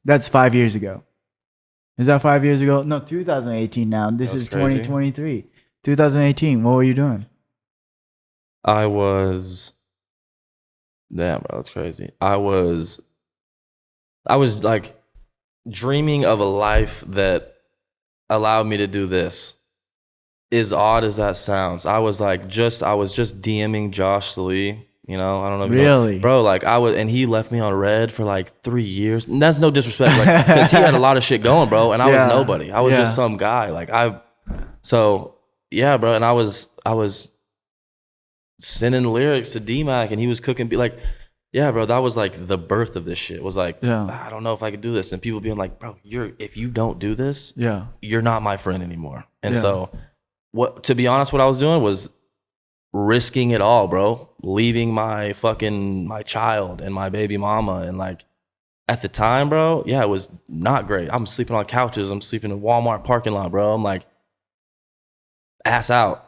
That's 5 years ago. Is that 5 years ago? No, 2018 now. This That's is crazy. 2023. 2018. What were you doing? I was, damn, bro, that's crazy. I was like dreaming of a life that allowed me to do this. As odd as that sounds, I was just DMing Josh Salee. I don't know if you know. Really? Bro, like and he left me on red for like 3 years. And that's no disrespect, like, because he had a lot of shit going, bro, and I was Yeah. nobody. I was Yeah. just some guy. So yeah, bro, and I was sending lyrics to D-Mac, and he was cooking. Yeah, bro, that was like the birth of this shit. Was like, Yeah. I don't know if I could do this, and people being like, bro, if you don't do this, Yeah. you're not my friend anymore. And Yeah. so, to be honest, what I was doing was risking it all, bro. Leaving my child and my baby mama, and like at the time, bro, yeah, it was not great. I'm sleeping on couches. I'm sleeping in a Walmart parking lot, bro. I'm like ass out.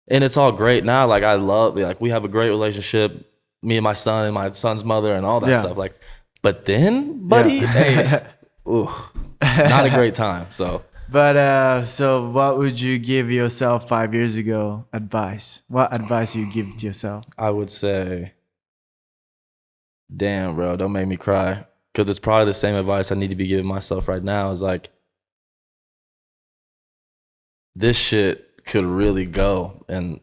And it's all great now. Like I love, like we have a great relationship, me and my son and my son's mother and all that Yeah. stuff. Like, but then, buddy, hey, ooh, not a great time. So But so what would you give yourself 5 years ago advice? What advice you give to yourself? I would say, damn, bro, don't make me cry. Because it's probably the same advice I need to be giving myself right now. Is like, this shit could really go, and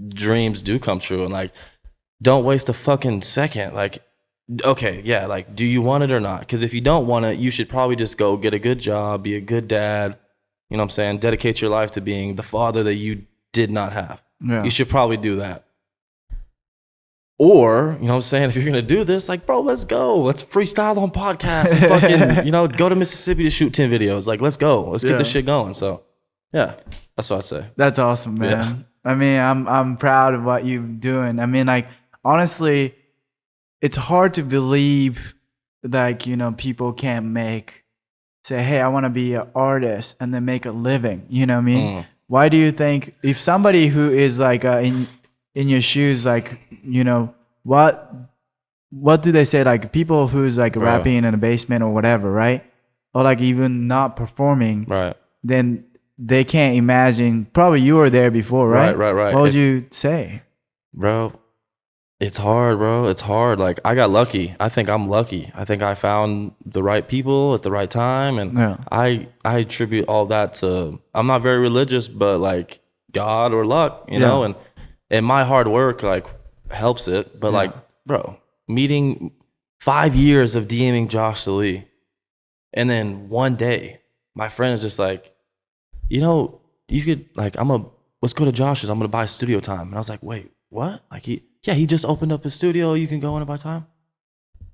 dreams do come true. And like, don't waste a fucking second. Like, okay, yeah, like, do you want it or not? Because if you don't want it, you should probably just go get a good job, be a good dad. You know what I'm saying? Dedicate your life to being the father that you did not have. Yeah. You should probably do that. Or, you know what I'm saying, if you're gonna do this, like, bro, let's go. Let's freestyle on podcasts and fucking, you know, go to Mississippi to shoot 10 videos. Like, let's go. Let's get this shit going. So yeah, that's what I'd say. That's awesome, man. Yeah. I mean, I'm proud of what you're doing. I mean, like, honestly, it's hard to believe, like, you know, people can't say, hey, I want to be an artist and then make a living. You know what I mean? Why do you think if somebody who is like in your shoes, like, you know, what do they say? Like people who's like rapping in a basement or whatever, right? Or like even not performing, right? Then they can't imagine. Probably you were there before, right? Right. What would you say, bro? It's hard, bro. It's hard. Like I got lucky. I think I'm lucky. I think I found the right people at the right time, and I attribute all that to. I'm not very religious, but like God or luck, you know, and my hard work like helps it. But like, bro, meeting 5 years of DMing Josh Lee, and then one day my friend is just like, you know, you could like let's go to Josh's. I'm gonna buy studio time, and I was like, wait, what? Like he just opened up his studio. You can go in and buy time. I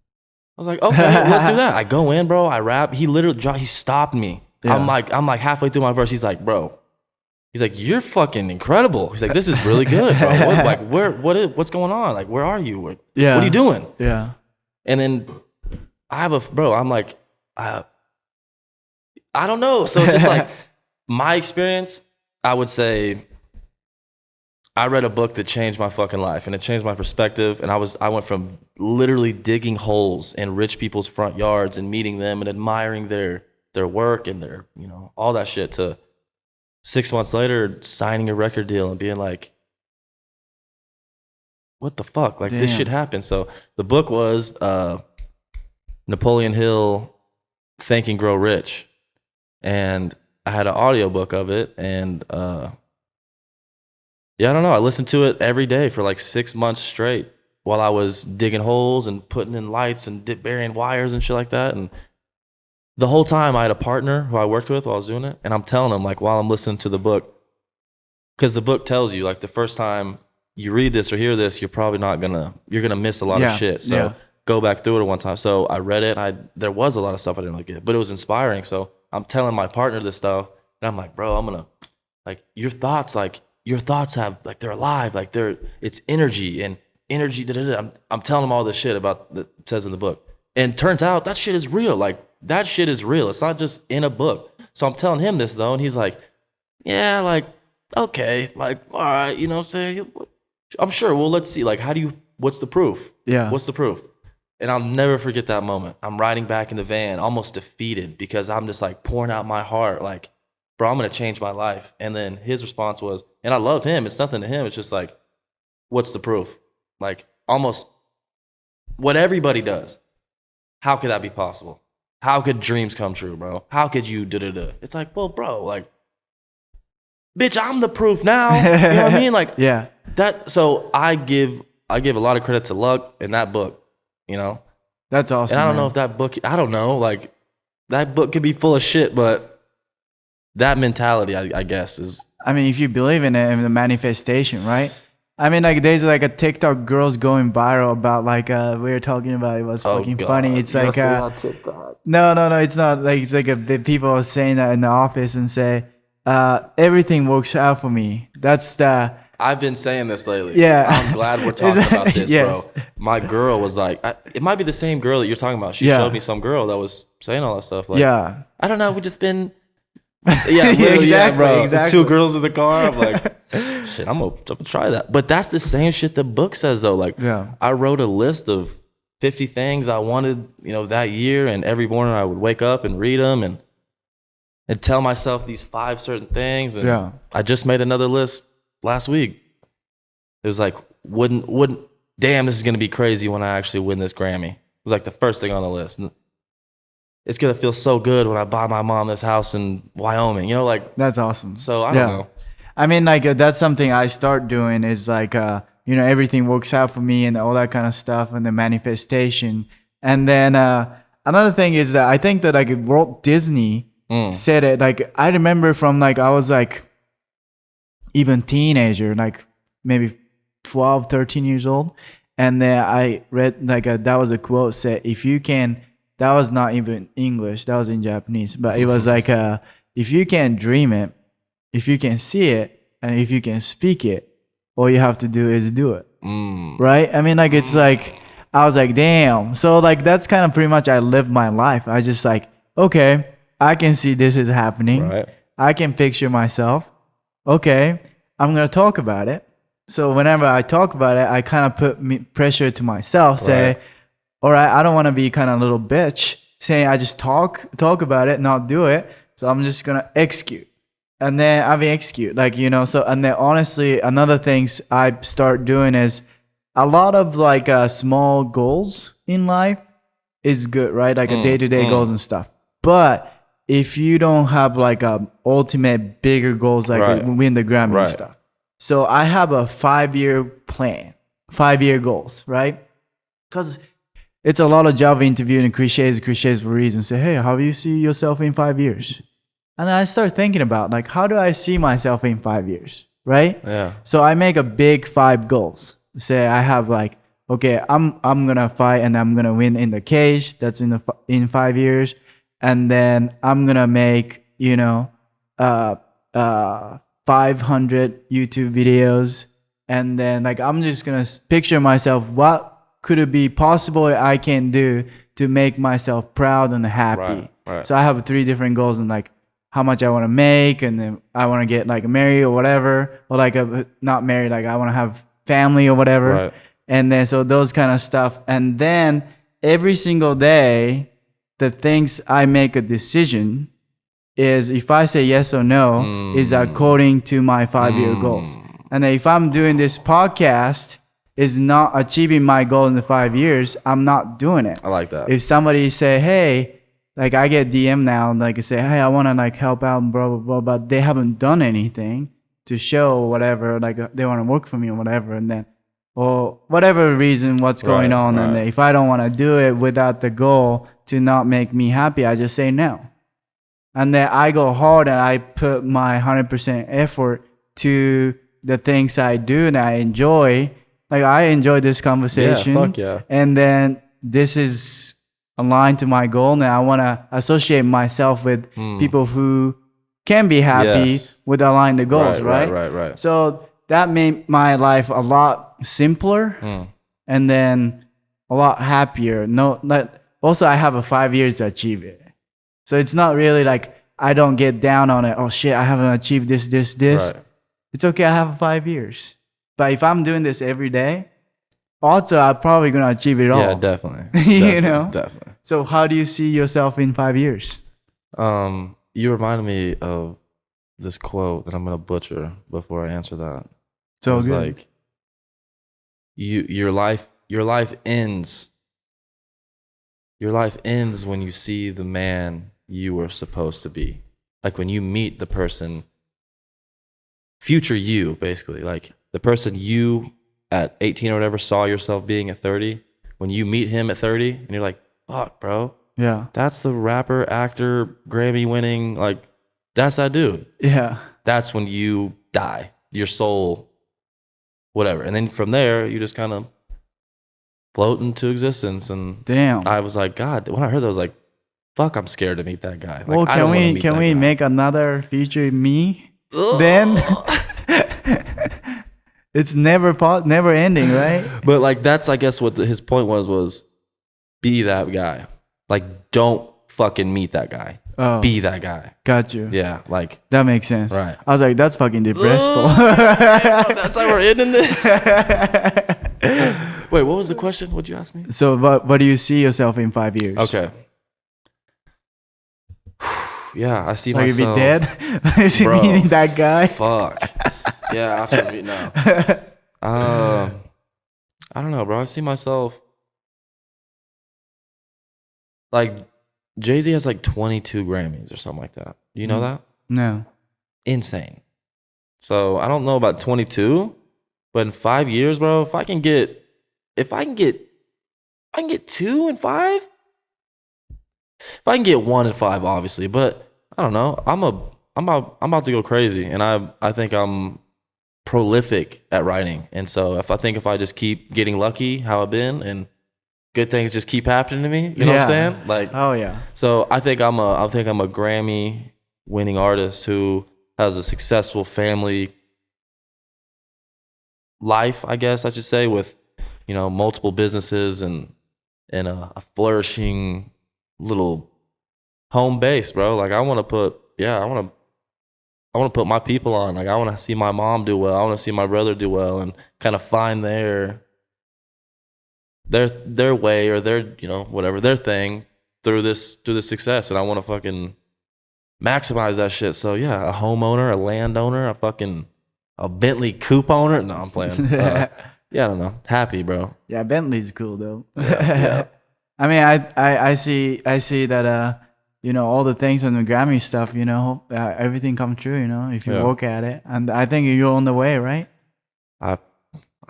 was like, okay, let's do that. I go in, bro. I rap. He stopped me. Yeah. I'm like halfway through my verse. He's like, bro. He's like, you're fucking incredible. He's like, this is really good, bro. What's going on? Like, where are you? What are you doing? Yeah. And then I'm like, I don't know. So it's just like my experience, I would say I read a book that changed my fucking life and it changed my perspective. And I went from literally digging holes in rich people's front yards and meeting them and admiring their work and their, you know, all that shit to 6 months later signing a record deal and being like, what the fuck? Like this shit happened. So the book was Napoleon Hill, Think and Grow Rich. And I had an audiobook of it and I don't know. I listened to it every day for like 6 months straight while I was digging holes and putting in lights and burying wires and shit like that. And the whole time I had a partner who I worked with while I was doing it. And I'm telling him like while I'm listening to the book, because the book tells you like the first time you read this or hear this, you're probably you're going to miss a lot of shit. So go back through it one time. So I read it. There was a lot of stuff I didn't like it, but it was inspiring. So I'm telling my partner this stuff and I'm like, bro, I'm going to like your thoughts have like they're alive, like it's energy and energy. I'm telling him all this shit about that it says in the book, and turns out that shit is real. Like that shit is real. It's not just in a book. So I'm telling him this though, and he's like, yeah, like okay, like all right, you know what I'm saying? I'm sure. Well, let's see. Like, what's the proof? Yeah, what's the proof? And I'll never forget that moment. I'm riding back in the van, almost defeated because I'm just like pouring out my heart, like, bro, I'm gonna change my life. And then his response was, and I loved him. It's nothing to him. It's just like, what's the proof? Like almost what everybody does. How could that be possible? How could dreams come true, bro? How could you da-da-da? It's like, well, bro, like, bitch, I'm the proof now. You know what I mean? Like, that. So I give a lot of credit to luck in that book. You know, that's awesome. And I don't know if that book. I don't know. Like, that book could be full of shit, but that mentality, I guess, is. I mean, if you believe in it, in the manifestation, right? I mean, like, there's like a TikTok girls going viral about like we were talking about. It was fucking funny. It's like no, it's not. Like it's like people are saying that in the office and say everything works out for me. That's the. I've been saying this lately. Yeah, I'm glad we're talking about this, bro. My girl was like, it might be the same girl that you're talking about. She showed me some girl that was saying all that stuff. Like, I don't know. We just been. Exactly, bro. Exactly. It's two girls in the car. I'm like, shit, I'm gonna try that. But that's the same shit the book says though. Like, I wrote a list of 50 things I wanted, you know, that year, and every morning I would wake up and read them and tell myself these 5 certain things. And I just made another list last week. It was like, wouldn't damn, this is gonna be crazy when I actually win this Grammy. It was like the first thing on the list. It's gonna feel so good when I buy my mom this house in Wyoming. You know, like that's awesome. So I don't know. I mean, like that's something I start doing is like, you know, everything works out for me and all that kind of stuff and the manifestation. And then another thing is that I think that like Walt Disney said it. Like I remember from like I was like even teenager, like maybe 12, 13 years old. And then I read like that was a quote said, if you can, that was not even English, that was in Japanese, but it was like, if you can dream it, if you can see it, and if you can speak it, all you have to do is do it. Right? I mean, like, it's like, I was like, damn. So like, that's kind of pretty much I lived my life. I just like, okay, I can see this is happening. Right. I can picture myself. Okay, I'm going to talk about it. So whenever I talk about it, I kind of put pressure to myself, say, all right, I don't want to be kind of a little bitch saying I just talk about it, not do it. So I'm just going to execute. And then I execute, like, you know, so, and then honestly, another things I start doing is a lot of like small goals in life is good, right? Like a day-to-day goals and stuff. But if you don't have like a ultimate bigger goals, like win the Grammy and stuff. So I have a 5-year plan, 5-year goals, right? Because it's a lot of job interviewing and cliches for reasons. Say, hey, how do you see yourself in 5 years? And then I start thinking about like, how do I see myself in 5 years, right? Yeah. So I make a big 5 goals. Say I have like, okay, I'm gonna fight and I'm gonna win in the cage. That's in 5 years, and then I'm gonna make 500 YouTube videos, and then like I'm just gonna picture myself what could it be possible I can do to make myself proud and happy. Right. So I have 3 different goals and like how much I want to make, and then I want to get like married or whatever, or like not married, like I want to have family or whatever. Right. And then so those kind of stuff. And then every single day, the things I make a decision is if I say yes or no is according to my 5-year goals. And then if I'm doing this podcast is not achieving my goal in the 5 years, I'm not doing it. I like that. If somebody say, hey, like I get DM now, like I say, hey, I want to like help out and blah, blah, blah, but they haven't done anything to show whatever, like they want to work for me or whatever. And then, or whatever reason, what's going on. And if I don't want to do it without the goal to not make me happy, I just say no. And then I go hard and I put my 100% effort to the things I do and I enjoy. Like I enjoy this conversation. Yeah, fuck yeah. And then this is aligned to my goal. And I want to associate myself with people who can be happy with aligning the goals, right? Right. So that made my life a lot simpler and then a lot happier. Also, I have a 5 years to achieve it. So it's not really like I don't get down on it. Oh shit, I haven't achieved this. Right. It's okay, I have 5 years. But if I'm doing this every day, also I'm probably gonna achieve it all. Yeah, definitely. Definitely. So how do you see yourself in 5 years? You reminded me of this quote that I'm gonna butcher before I answer that. So it was good. like your life ends. Your life ends when you see the man you were supposed to be. Like when you meet the person, future you, basically. Like the person you at 18 or whatever saw yourself being at 30. When you meet him at 30 and you're like, fuck, bro. Yeah. That's the rapper, actor, Grammy winning, like that's that dude. Yeah. That's when you die. Your soul, whatever. And then from there, you just kind of float into existence. And damn. I was like, God, when I heard that, I was like, fuck, I'm scared to meet that guy. Like, well, can we make another future me then? It's never ending, right? But like that's, I guess, what his point was be that guy. Like, don't fucking meet that guy. Oh, be that guy. Got you. Yeah, like that makes sense. Right. I was like, that's fucking depressful. That's how we're ending this. Wait, what was the question? What'd you ask me? So, what do you see yourself in 5 years? Okay. Yeah, I see like myself. Like you be dead? Is it meeting that guy? Fuck. Yeah, after me now. I don't know, bro. I see myself like Jay-Z has like 22 Grammys or something like that. Do you know that? No. Insane. So I don't know about 22, but in 5 years, bro, if I can get 2 and 5. If I can get 1 and 5, obviously, but I don't know. I'm about to go crazy, and I think I'm prolific at writing. And so if I just keep getting lucky how I've been and good things just keep happening to me, you know what I'm saying? Like, oh yeah. So I think I'm a Grammy winning artist who has a successful family life, I guess I should say, with, you know, multiple businesses and a flourishing little home base, bro. Like I want to put my people on. Like I want to see my mom do well. I want to see my brother do well, and kind of find their way or their, you know, whatever their thing through this success. And I want to fucking maximize that shit. So yeah, a homeowner, a landowner, a Bentley coupe owner. No, I'm playing. Yeah, I don't know. Happy, bro. Yeah, Bentley's cool though. Yeah. I mean, I see that you know, all the things on the Grammy stuff, you know, everything come true, you know, if you work at it. And I think you're on the way, right? I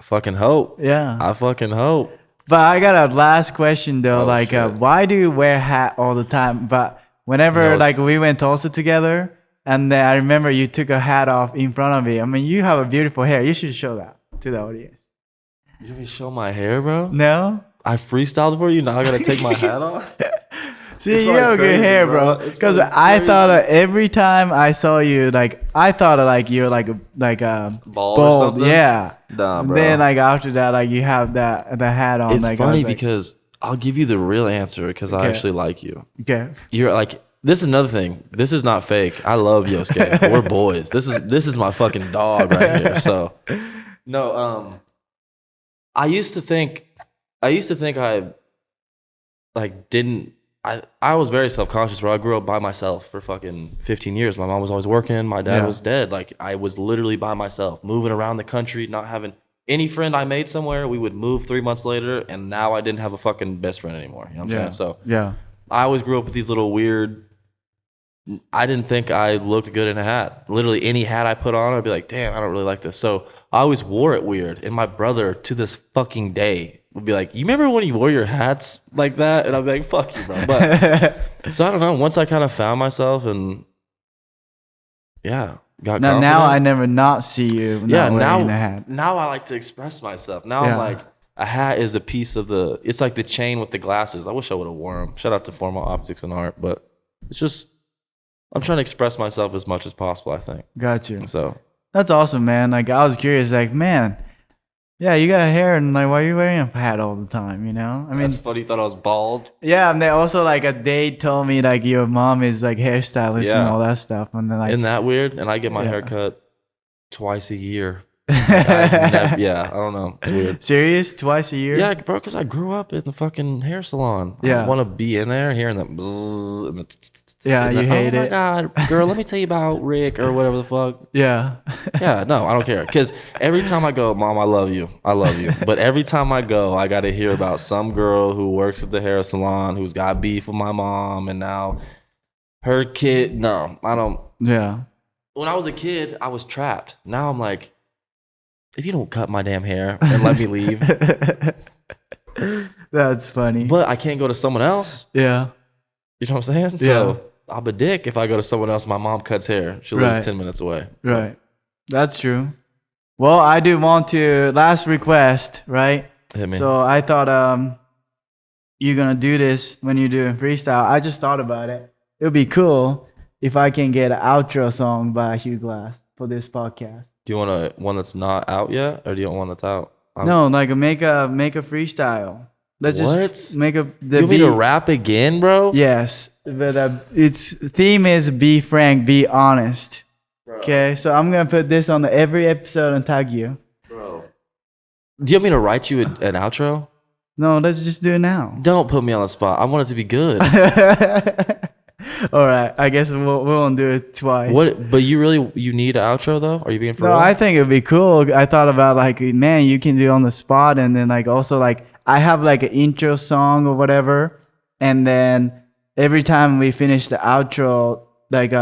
fucking hope. Yeah. I fucking hope. But I got a last question though, Shit. why do you wear a hat all the time? But whenever You know, like we went Tulsa together, and then I remember you took a hat off in front of me. I mean, you have a beautiful hair. You should show that to the audience. You want me to show my hair, bro? No? I freestyled for you. Now I gotta take my hat off. See, you have good hair, bro. Because I thought every time I saw you, like I thought like you're like Bald or something? yeah. Nah, And bro. then like after that, like you have the hat on. It's like, funny because I'll give you the real answer because I actually like you. okay. You're like, this is another thing. This is not fake. I love Yosuke. We're boys. This is my fucking dog right here. So no, I used to think I like didn't. I was very self-conscious, bro. I grew up by myself for fucking 15 years. My mom was always working. My dad was dead. Like, I was literally by myself, moving around the country, not having any friend I made somewhere. We would move 3 months later, and now I didn't have a fucking best friend anymore. You know what I'm saying? So yeah. I always grew up with these little weird... I didn't think I looked good in a hat. Literally, any hat I put on, I'd be like, damn, I don't really like this. So I always wore it weird. And my brother, to this fucking day, would be like, you remember when you wore your hats like that? And I'd be like, fuck you, bro. But so I don't know. Once I kind of found myself and got confident. Now I never not see you not wearing a hat. Now I like to express myself. Now I'm like, a hat is a piece of it's like the chain with the glasses. I wish I would have worn them. Shout out to Formal Optics and Art. But it's just, I'm trying to express myself as much as possible, I think. Got you. So that's awesome, man. Like I was curious, like, man, yeah, you got hair, and like, why are you wearing a hat all the time? You know, I mean, that's funny. You thought I was bald. Yeah, and they also like they told me like your mom is like hairstylist and all that stuff, and then like, isn't that weird? And I get my hair cut twice a year. I don't know. It's weird. Serious? Twice a year? Yeah, bro, because I grew up in the fucking hair salon. Yeah. I want to be in there hearing the bzzz and the you hate it. Oh my God, girl, let me tell you about Rick or whatever the fuck. Yeah. Yeah, no, I don't care. Because every time I go, Mom, I love you. I love you. But every time I go, I got to hear about some girl who works at the hair salon who's got beef with my mom and now her kid. No, I don't. Yeah. When I was a kid, I was trapped. Now I'm like, if you don't cut my damn hair and let me leave. That's funny. But I can't go to someone else. Yeah. You know what I'm saying? Yeah. So I'll be a dick if I go to someone else. My mom cuts hair. She lives 10 minutes away. Right. That's true. Well, I do want to, last request, right? Hit me. So I thought you're going to do this when you're doing freestyle. I just thought about it. It would be cool if I can get an outro song by Hugh Glass for this podcast. Do you want one that's not out yet, or do you want one that's out? No, like make a freestyle. Let's just make the you want me to rap again, bro? Yes, but its theme is be frank, be honest. Bro. Okay, so I'm gonna put this on every episode and tag you. Bro, do you want me to write you an outro? No, let's just do it now. Don't put me on the spot. I want it to be good. All right, I guess we won't do it twice. What? But you need an outro though? Are you being for real? No, I think it'd be cool. I thought about like, man, you can do it on the spot, and then like also like I have like an intro song or whatever, and then every time we finish the outro, like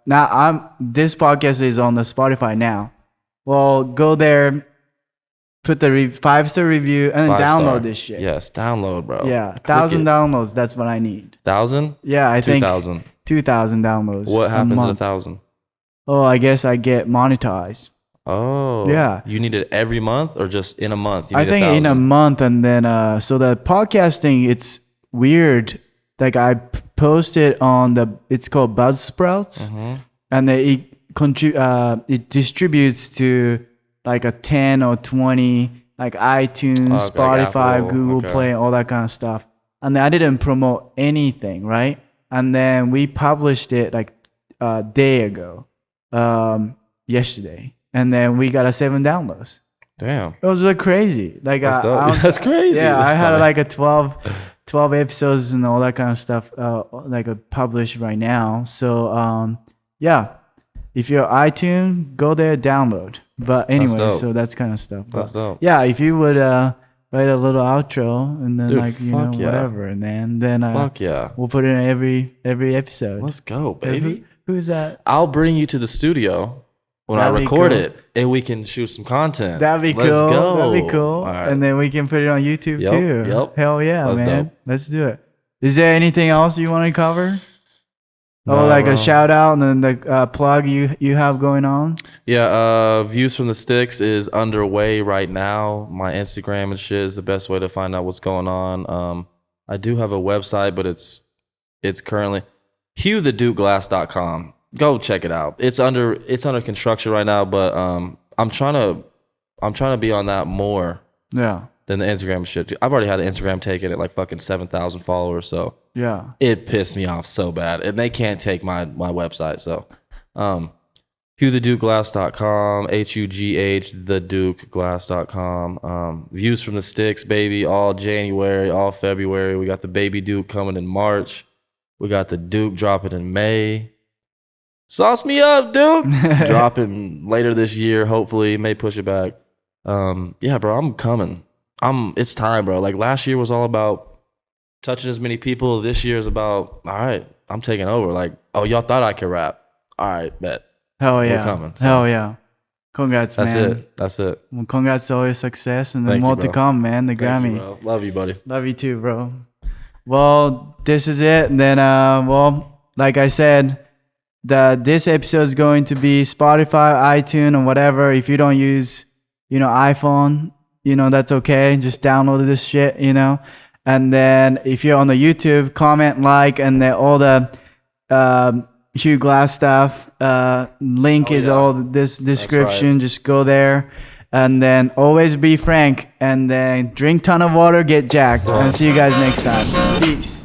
now this podcast is on the Spotify now. Well, go there, put the 5-star review, and then download this shit. Yes, download, bro. Yeah, 1,000 downloads. That's what I need. 1,000? Yeah, I think 2,000 downloads. What happens at 1,000? Oh, I guess I get monetized. Oh. Yeah. You need it every month or just in a month? You I need think in a 1,000? month, and then so the podcasting, it's weird. Like I posted on it's called Buzzsprouts, and then it distributes to like a 10 or 20 like iTunes, Okay, like Spotify, Apple, Google okay. Play, all that kind of stuff. And then I didn't promote anything, right? And then we published it like a day ago, yesterday, and then we got 7 downloads. Damn. It was like crazy. Like That's dope. That's crazy. Yeah, That's I had funny. like a 12 episodes and all that kind of stuff like published right now. So yeah, if you're iTunes, go there, download. But anyway, dope. so that's kind of stuff. But That's dope. yeah, if you would write a little outro and then Dude, like fuck yeah. whatever, and then Fuck yeah. we'll put it in every episode. Let's go, baby. Who's that? I'll bring you to the studio when I That'd be record cool. it, and we can shoot some content. That'd be Let's cool. go. That'd be cool. All right. And then we can put it on YouTube Yep, too. yep. Hell yeah, That's man. dope. Let's do it. Is there anything else you want to cover? No, Like bro. a shout out and then the plug you have going on? Yeah, Views from the Sticks is underway right now. My Instagram and shit is the best way to find out what's going on. I do have a website, but it's currently HughTheDukeGlass.com. Go check it out. It's under construction right now, but I'm trying to be on that more Yeah. than the Instagram shit. I've already had an Instagram taken at like fucking 7,000 followers, so Yeah. it pissed me off so bad, and they can't take my website. So HughTheDukeGlass.com, HUGH TheDukeGlass.com. Views from the Sticks, baby, all January, all February. We got the Baby Duke coming in March. We got the Duke dropping in May. Sauce me up, Duke. Dropping later this year, hopefully. May push it back. Yeah, bro, I'm coming. It's time, bro. Like last year was all about touching as many people. This year is about, all right, I'm taking over. Like, oh, y'all thought I could rap. All right, bet. Hell yeah. coming, so. Hell yeah. Congrats, That's man. it. That's it. Well, congrats to all your success and then Thank you, more to bro. come, man. The Thank Grammy. you, bro. Love you, buddy. Love you too, bro. Well, this is it. And then, like I said, this episode is going to be Spotify, iTunes, or whatever. If you don't use, iPhone, that's okay. Just download this shit, And then if you're on the YouTube, comment, like, and then all the Hugh Glass stuff. Link is yeah. all this description. Just go there. And then always be frank. And then drink ton of water, get jacked. And see you guys next time. Peace.